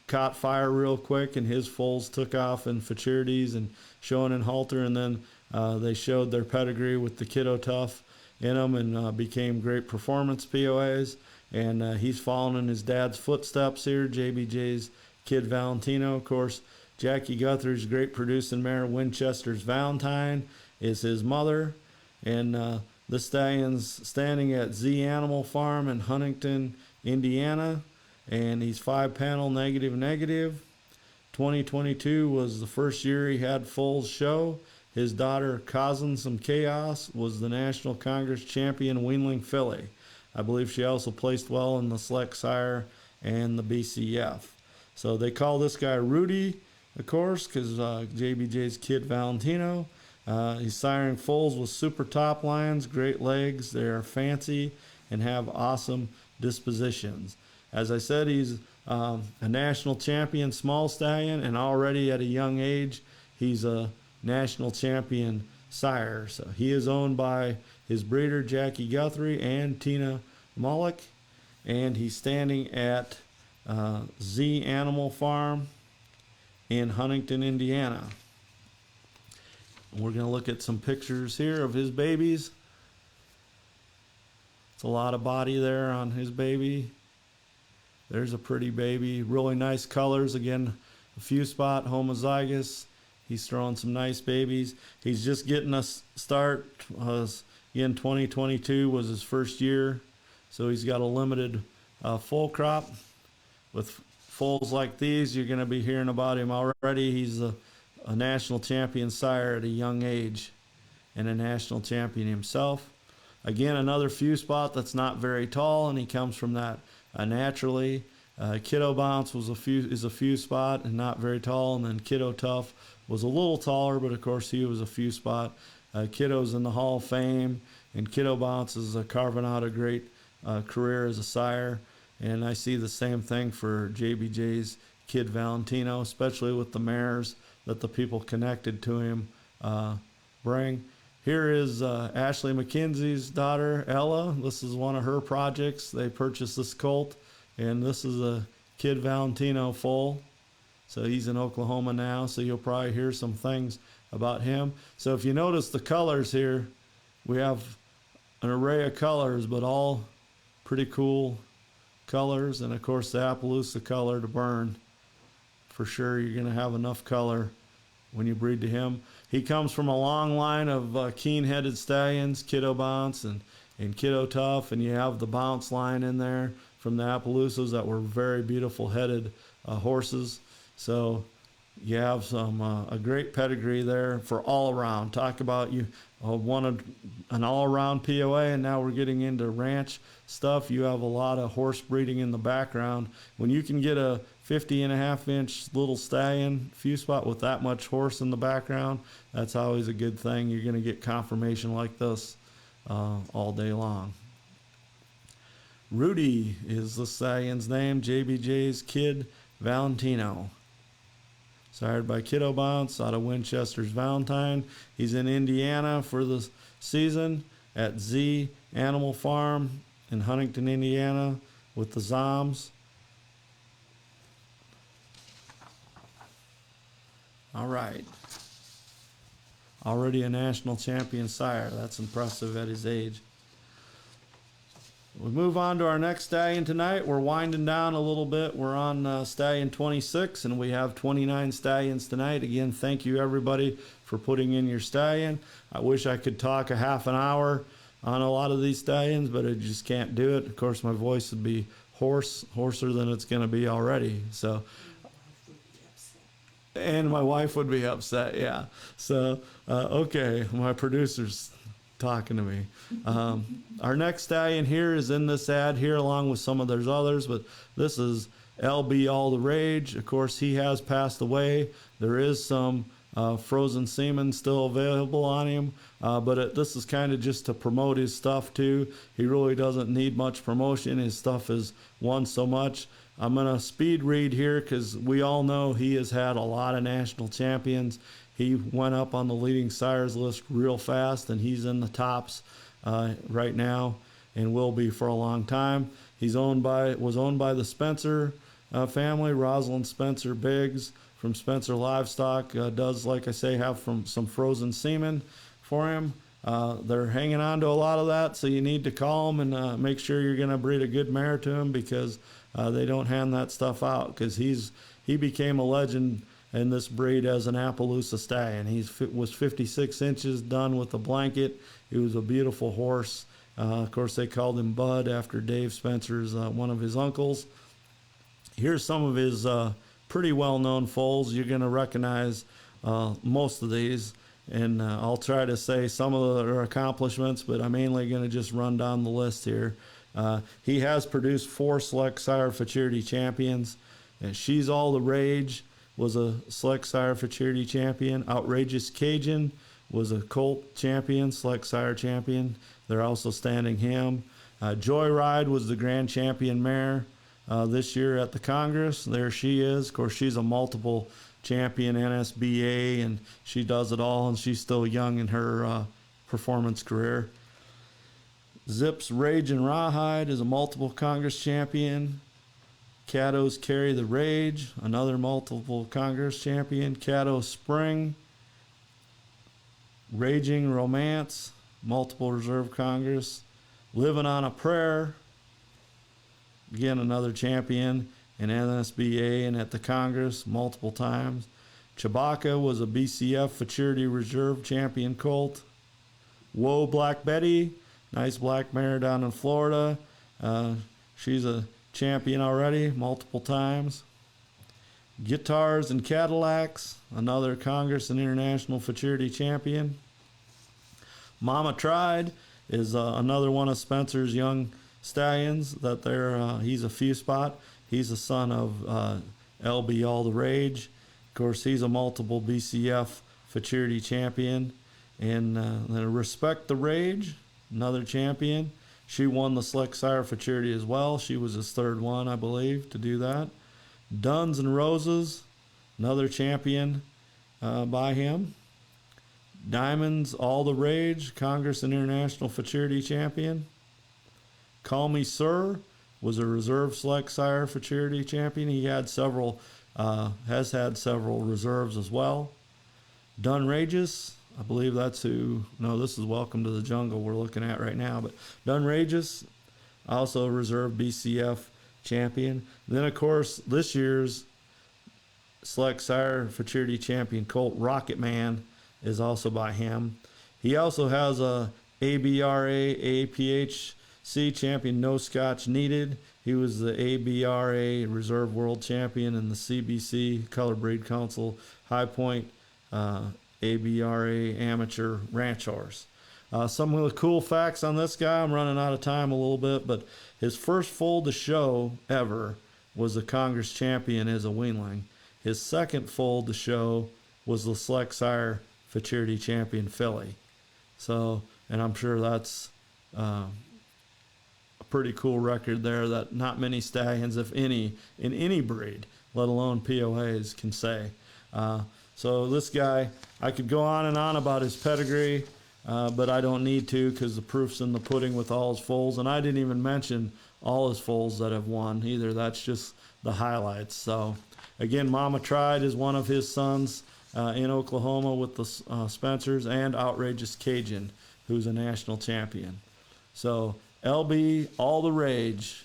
caught fire real quick, and his foals took off in futurities and showing in halter, and then they showed their pedigree with the Kiddo Tough in them and became great performance POAs. And he's following in his dad's footsteps here, JBJ's Kid Valentino. Of course, Jackie Guthrie's great producing mare, Winchester's Valentine, is his mother. And the stallion's standing at Z Animal Farm in Huntington, Indiana. And he's 5-panel negative. 2022 was the first year he had foals show. His daughter, causing some chaos, was the National Congress champion weanling filly. I believe she also placed well in the Select Sire and the BCF. So they call this guy Rudy, of course, because JBJ's Kid Valentino. He's siring foals with super top lines, great legs. They are fancy and have awesome dispositions. As I said, he's a national champion small stallion, and already at a young age, he's a national champion sire. So he is owned by his breeder, Jackie Guthrie, and Tina Mullock, and he's standing at Z Animal Farm in Huntington, Indiana. And we're going to look at some pictures here of his babies. It's a lot of body there on his baby. There's a pretty baby. Really nice colors. Again, a few spot, homozygous. He's throwing some nice babies. He's just getting a start. Again, 2022 was his first year. So he's got a limited foal crop. With foals like these, you're going to be hearing about him already. He's a national champion sire at a young age and a national champion himself. Again, another few spot that's not very tall, and he comes from that naturally. Kiddo Bounce is a few spot and not very tall, and then Kiddo Tough was a little taller, but of course he was a few spot. Kiddo's in the Hall of Fame, and Kiddo Bounce is carving out a great career as a sire. And I see the same thing for JBJ's Kid Valentino, especially with the mares that the people connected to him bring. Here is Ashley McKenzie's daughter, Ella. This is one of her projects. They purchased this colt, and this is a Kid Valentino foal. So he's in Oklahoma now, so you'll probably hear some things about him. So if you notice the colors here, we have an array of colors, but all pretty cool colors. And of course the Appaloosa color to burn. For sure you're going to have enough color when you breed to him. He comes from a long line of keen-headed stallions, Kiddo Bounce and Kiddo Tough, and you have the Bounce line in there from the Appaloosas that were very beautiful headed horses. So you have some a great pedigree there for all around. Talk about you wanted an all around POA, and now we're getting into ranch stuff. You have a lot of horse breeding in the background. When you can get a 50.5-inch little stallion few spot with that much horse in the background, that's always a good thing. You're going to get confirmation like this all day long. Rudy is the stallion's name. JBJ's Kid Valentino. Sired by Kiddo Bounce out of Winchester's Valentine. He's in Indiana for the season at Z Animal Farm in Huntington, Indiana with the Zoms. All right. Already a national champion sire. That's impressive at his age. We move on to our next stallion tonight. We're winding down a little bit. We're on stallion 26, and we have 29 stallions tonight. Again, thank you everybody for putting in your stallion. I wish I could talk a half an hour on a lot of these stallions, but I just can't do it. Of course, my voice would be hoarser than it's going to be already. So, and my wife would be upset, yeah. So, okay, my producer's talking to me. Our next stallion here is in this ad here along with some of there's others, but this is LB All the Rage. Of course, he has passed away. There is some frozen semen still available on him, but this is kind of just to promote his stuff too. He really doesn't need much promotion. His stuff is won so much. I'm going to speed read here because we all know he has had a lot of national champions. He went up on the leading sires list real fast, and he's in the tops right now and will be for a long time. Was owned by the Spencer family. Rosalind Spencer Biggs from Spencer Livestock does, like I say, have some frozen semen for him. They're hanging on to a lot of that, so you need to call them and make sure you're going to breed a good mare to him, because they don't hand that stuff out, because he became a legend in this breed as an Appaloosa stallion. He was 56 inches done with a blanket. He was a beautiful horse. Of course, they called him Bud after Dave Spencer's one of his uncles. Here's some of his pretty well-known foals. You're going to recognize most of these, and I'll try to say some of their accomplishments, but I'm mainly going to just run down the list here. He has produced 4 select sire futurity champions. She's All the Rage was a select sire futurity champion. Outrageous Cajun was a colt champion, select sire champion. They're also standing him. Joyride was the grand champion mare this year at the Congress. There she is. Of course, she's a multiple champion NSBA, and she does it all, and she's still young in her performance career. Zip's Rage and Rawhide is a multiple Congress champion. Caddo's Carry the Rage, another multiple Congress champion. Caddo Spring, Raging Romance, multiple Reserve Congress. Living on a Prayer, again another champion in NSBA and at the Congress multiple times. Chewbacca was a BCF Futurity Reserve champion colt. Whoa Black Betty, nice black mare down in Florida. She's a champion already multiple times. Guitars and Cadillacs, another Congress and International Futurity champion. Mama Tried is another one of Spencer's young stallions that he's a few spot. He's a son of LB All the Rage. Of course, he's a multiple BCF Futurity champion. And Respect the Rage, another champion. She won the select sire futurity as well. She was his third one, I believe, to do that. Duns and Roses, another champion by him. Diamonds All the Rage, Congress and International Futurity champion. Call Me Sir was a reserve select sire futurity champion. He had has had several reserves as well. Dunrageous, I believe that's this is Welcome to the Jungle we're looking at right now. But Dunrageous, also a reserve BCF champion. Then, of course, this year's select sire futurity champion colt, Rocket Man, is also by him. He also has a ABRA APHC champion, No Scotch Needed. He was the ABRA Reserve World Champion and the CBC Color Breed Council High Point ABRA Amateur Ranch Horse. Some of the cool facts on this guy, I'm running out of time a little bit, but his first foal to show ever was the Congress Champion as a weanling. His second foal to show was the Select Sire Futurity Champion filly. So, and I'm sure that's a pretty cool record there that not many stallions, if any, in any breed, let alone POAs, can say. So this guy, I could go on and on about his pedigree, but I don't need to because the proof's in the pudding with all his foals. And I didn't even mention all his foals that have won either. That's just the highlights. So again, Mama Tried is one of his sons in Oklahoma with the Spencers, and Outrageous Cajun, who's a national champion. So LB, all the rage.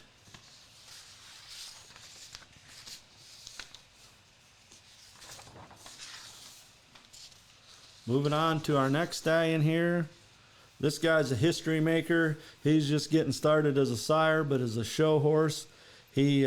Moving on to our next stallion here. This guy's a history maker. He's just getting started as a sire, but as a show horse, he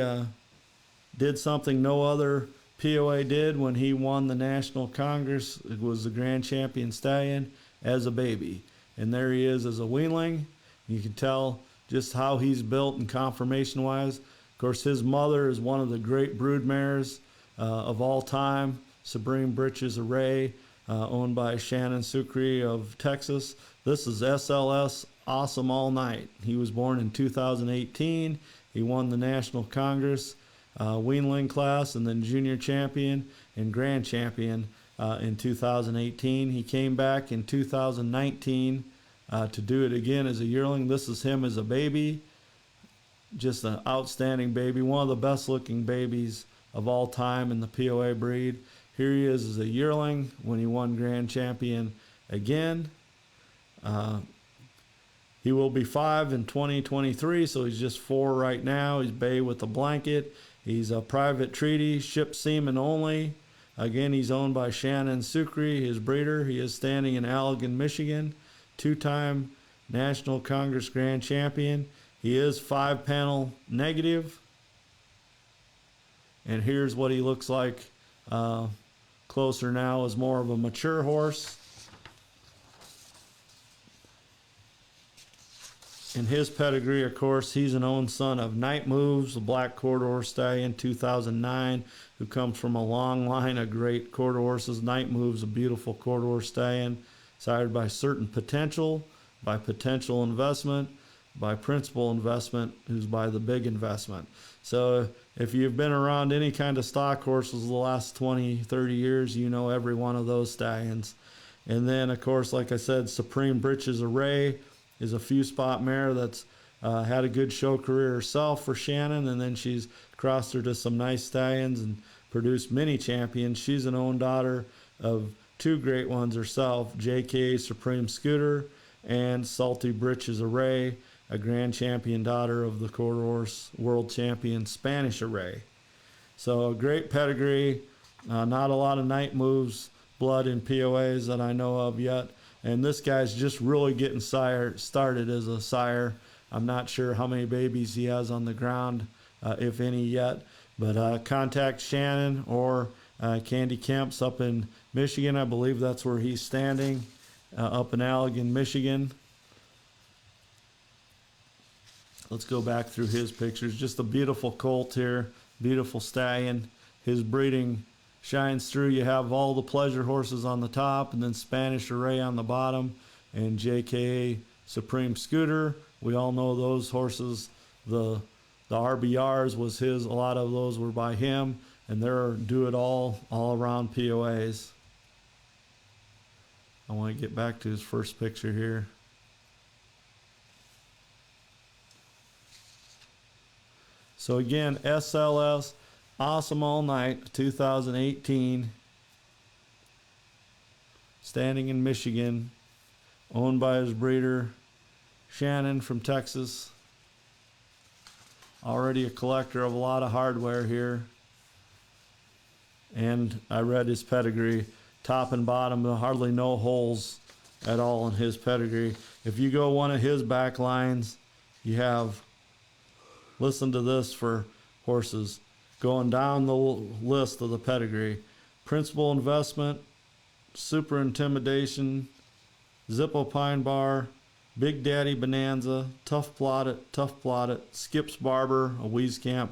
did something no other POA did when he won the National Congress. It was the Grand Champion Stallion as a baby. And there he is as a weanling. You can tell just how he's built and conformation-wise. Of course, his mother is one of the great brood mares of all time, Supreme Britches Array, owned by Shannon Sucre of Texas. This is SLS Awesome All Night. He was born in 2018. He won the National Congress weanling class and then junior champion and grand champion in 2018. He came back in 2019 to do it again as a yearling. This is him as a baby. Just an outstanding baby. One of the best looking babies of all time in the POA breed. Here he is as a yearling when he won grand champion again. He will be 5 in 2023, so he's just 4 right now. He's bay with a blanket. He's a private treaty, ship semen only. Again, he's owned by Shannon Sucre, his breeder. He is standing in Allegan, Michigan. 2-time National Congress Grand Champion. He is 5-panel negative. And here's what he looks like closer now as more of a mature horse. In his pedigree, of course, he's an own son of Night Moves, a black quarter horse stallion, 2009, who comes from a long line of great quarter horses. Night Moves, a beautiful quarter horse stallion, sired by Certain Potential, by Potential Investment, by Principal Investment, who's by the Big Investment. So if you've been around any kind of stock horses the last 20, 30 years, you know every one of those stallions. And then, of course, like I said, Supreme Britches Array is a few spot mare that's had a good show career herself for Shannon, and then she's crossed her to some nice stallions and produced many champions. She's an own daughter of 2 great ones herself, JK Supreme Scooter and Salty Britches Array, a grand champion daughter of the quarter horse world champion Spanish Array. So a great pedigree, not a lot of Night Moves blood in POAs that I know of yet. And this guy's just really getting started as a sire. I'm not sure how many babies he has on the ground, if any yet. But contact Shannon or Candy Kemp's up in Michigan. I believe that's where he's standing, up in Allegan, Michigan. Let's go back through his pictures. Just a beautiful colt here, beautiful stallion. His breeding shines through. You have all the pleasure horses on the top, and then Spanish Array on the bottom, and JKA Supreme Scooter. We all know those horses. The RBRs was his. A lot of those were by him, and they're do it all around POAs. I want to get back to his first picture here. So again, SLS Awesome All Night 2018, standing in Michigan, owned by his breeder Shannon from Texas. Already a collector of a lot of hardware here, and I read his pedigree top and bottom, hardly no holes at all in his pedigree. If you go one of his back lines, you have Listen to this for horses. Going down the list of the pedigree. Principal Investment, Super Intimidation, Zippo Pine Bar, Big Daddy Bonanza, Tough Plotted, Skips Barber, a Wieskamp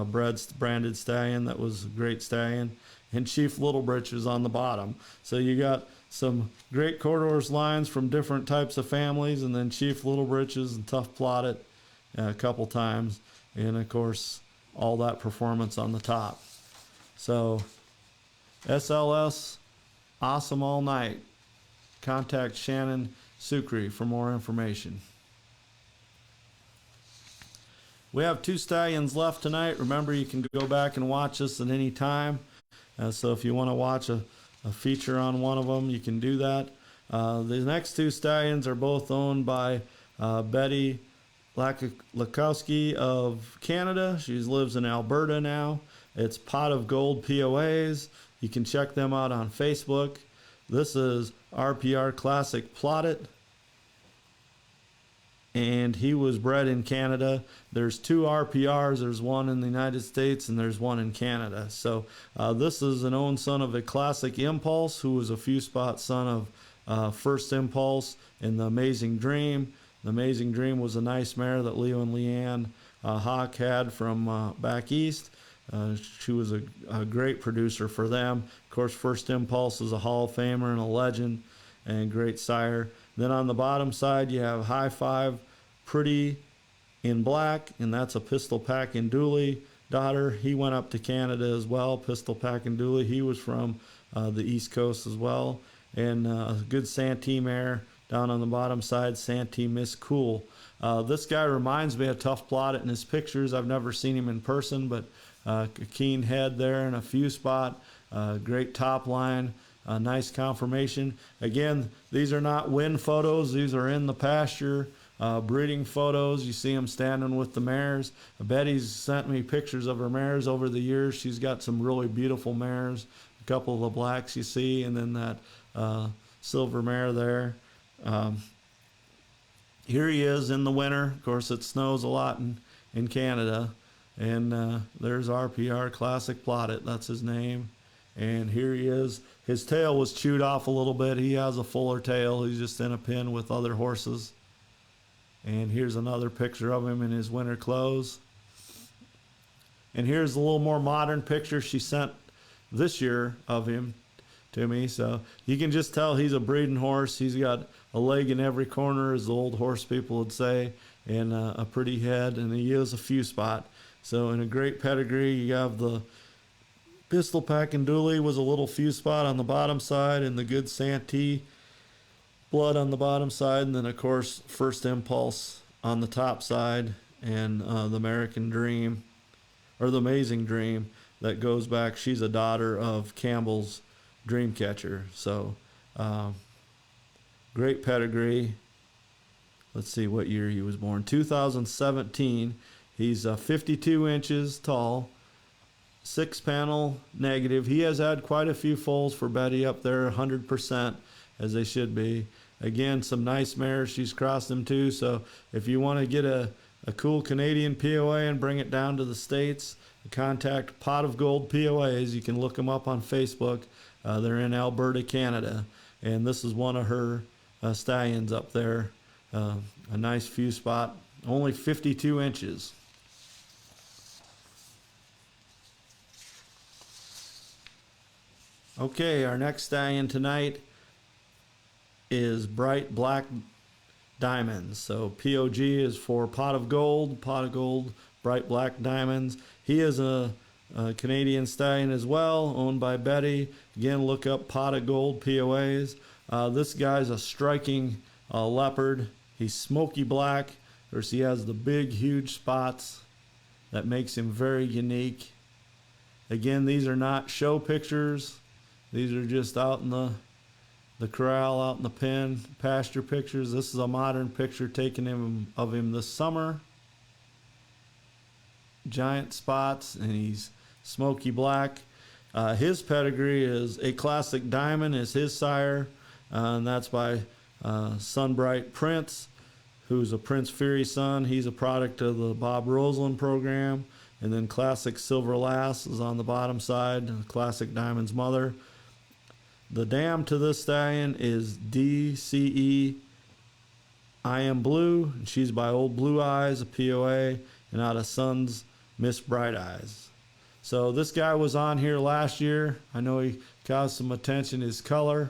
branded stallion that was a great stallion, and Chief Little Britches on the bottom. So you got some great quarter horse lines from different types of families, and then Chief Little Britches and Tough Plotted a couple times, and of course all that performance on the top. So SLS, awesome all night. Contact Shannon Sucre for more information. We have 2 stallions left tonight. Remember, you can go back and watch this at any time. So if you want to watch a feature on one of them, you can do that. The next 2 stallions are both owned by Betty Lakowski of Canada. She lives in Alberta now. It's Pot of Gold POAs. You can check them out on Facebook. This is RPR Classic Plotted, and he was bred in Canada. There's 2 RPRs. There's one in the United States and there's one in Canada. So this is an own son of a Classic Impulse, who was a few spot son of First Impulse in The Amazing Dream. The Amazing Dream was a nice mare that Leo and Leanne Hawk had from back east. She was a great producer for them. Of course, First Impulse is a Hall of Famer and a legend and great sire. Then on the bottom side, you have High Five Pretty in black, and that's a Pistol Pack and Dooley daughter. He went up to Canada as well, Pistol Pack and Dooley. He was from the East Coast as well. And a good Santee mare down on the bottom side, Santee Miss Cool. This guy reminds me of Tough Plotted in his pictures. I've never seen him in person, but a keen head there and a few spot, great top line, nice conformation. Again, these are not win photos. These are in the pasture breeding photos. You see him standing with the mares. Betty's sent me pictures of her mares over the years. She's got some really beautiful mares. A couple of the blacks you see, and then that silver mare there. Here he is in the winter. Of course, it snows a lot in Canada. And there's RPR Classic Plotted. That's his name. And here he is. His tail was chewed off a little bit. He has a fuller tail. He's just in a pen with other horses. And here's another picture of him in his winter clothes. And here's a little more modern picture she sent this year of him to me. So you can just tell he's a breeding horse. He's got a leg in every corner, as the old horse people would say, and a pretty head, and he is a few spot. So in a great pedigree, you have the Pistol Pack and Dooley was a little few spot on the bottom side, and the good Santee blood on the bottom side, and then of course First Impulse on the top side, and the American Dream, or the Amazing Dream, that goes back. She's a daughter of Campbell's Dreamcatcher. So great pedigree. Let's see what year he was born. 2017. He's 52 inches tall, 6-panel negative. He has had quite a few foals for Betty up there, 100%, as they should be. Again, some nice mares. She's crossed them too. So if you want to get a cool Canadian POA and bring it down to the States, contact Pot of Gold POAs. You can look them up on Facebook. They're in Alberta, Canada. And this is one of her stallions up there. A nice few spot, only 52 inches. Okay, our next stallion tonight is Bright Black Diamonds. So POG is for Pot of Gold, Bright Black Diamonds. He is a Canadian stallion as well, owned by Betty. Again, look up Pot of Gold POAs. This guy's a striking leopard. He's smoky black. Of course, he has the big, huge spots that makes him very unique. Again, these are not show pictures. These are just out in the corral, out in the pen, pasture pictures. This is a modern picture taken of him this summer. Giant spots, and he's smoky black. His pedigree is a Classic Diamond, is his sire, and that's by Sunbright Prince, who's a Prince Fury son. He's a product of the Bob Roseland program. And then Classic Silver Lass is on the bottom side, Classic Diamond's mother. The dam to this stallion is DCE I Am Blue, and she's by Old Blue Eyes, a POA, and out of Sons, Miss Bright Eyes. So this guy was on here last year. I know he caused some attention. His color,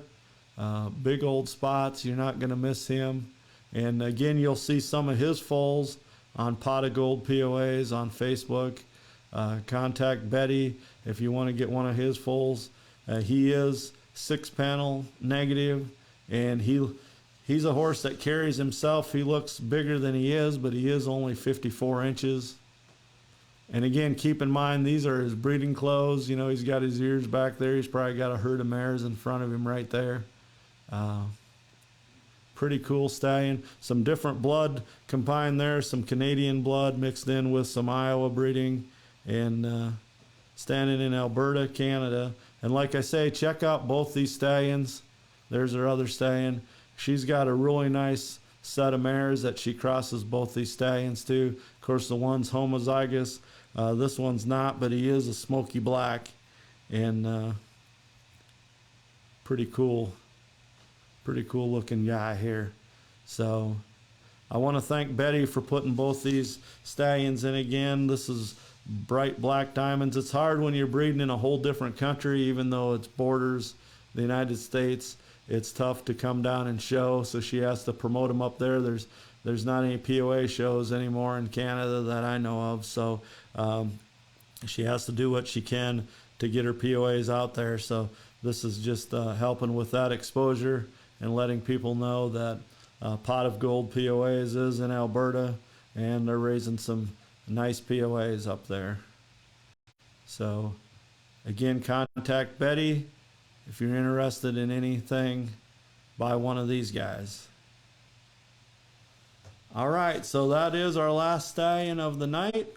big old spots. You're not going to miss him. And again, you'll see some of his foals on Pot of Gold POAs on Facebook. Contact Betty if you want to get one of his foals. He is 6-panel negative, and he's a horse that carries himself. He looks bigger than he is, but he is only 54 inches. And again, keep in mind, these are his breeding clothes. You know, he's got his ears back there. He's probably got a herd of mares in front of him right there. Pretty cool stallion. Some different blood combined there. Some Canadian blood mixed in with some Iowa breeding. And standing in Alberta, Canada. And like I say, check out both these stallions. There's her other stallion. She's got a really nice set of mares that she crosses both these stallions to. Of course, the one's homozygous. This one's not, but he is a smoky black. And pretty cool looking guy here. So I want to thank Betty for putting both these stallions in again. This is bright black diamonds. It's hard when you're breeding in a whole different country, even though it's borders the United States. It's tough to come down and show, so she has to promote them up there. There's not any POA shows anymore in Canada that I know of, so she has to do what she can to get her POAs out there. So this is just helping with that exposure and letting people know that Pot of Gold POAs is in Alberta, and they're raising some nice POAs up there. So again, contact Betty if you're interested in anything by one of these guys. All right, so that is our last stallion of the night.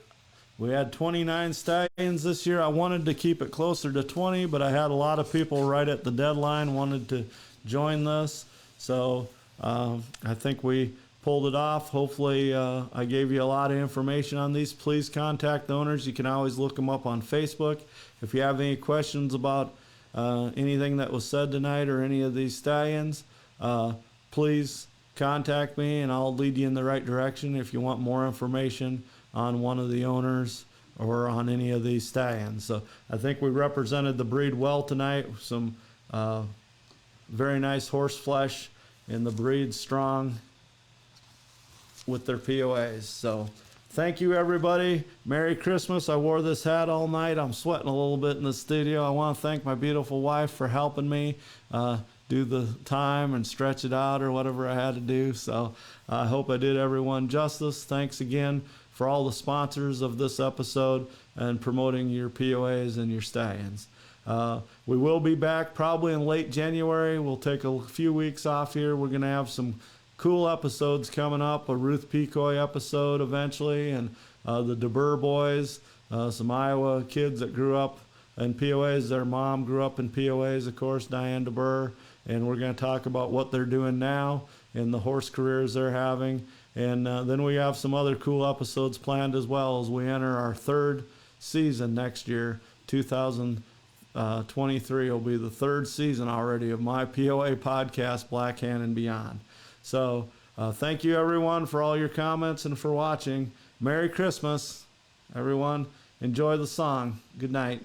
We had 29 stallions this year. I wanted to keep it closer to 20, but I had a lot of people right at the deadline wanted to join this. So I think we pulled it off. Hopefully I gave you a lot of information on these. Please contact the owners. You can always look them up on Facebook. If you have any questions about anything that was said tonight or any of these stallions, please contact me and I'll lead you in the right direction if you want more information on one of the owners or on any of these stallions. So I think we represented the breed well tonight. Some very nice horse flesh, and the breed strong with their POAs. So thank you, everybody. Merry Christmas. I wore this hat all night. I'm sweating a little bit in the studio. I want to thank my beautiful wife for helping me do the time and stretch it out or whatever I had to do. So I hope I did everyone justice. Thanks again for all the sponsors of this episode and promoting your POAs and your stallions. We will be back probably in late January. We'll take a few weeks off here. We're going to have some cool episodes coming up, a Ruth Pecoy episode eventually, and the DeBurr boys, some Iowa kids that grew up in POAs. Their mom grew up in POAs, of course, Diane DeBurr, and we're going to talk about what they're doing now and the horse careers they're having. And then we have some other cool episodes planned as well as we enter our third season next year. 2023 will be the third season already of my POA podcast, Black Hand and Beyond. So thank you, everyone, for all your comments and for watching. Merry Christmas, everyone. Enjoy the song. Good night.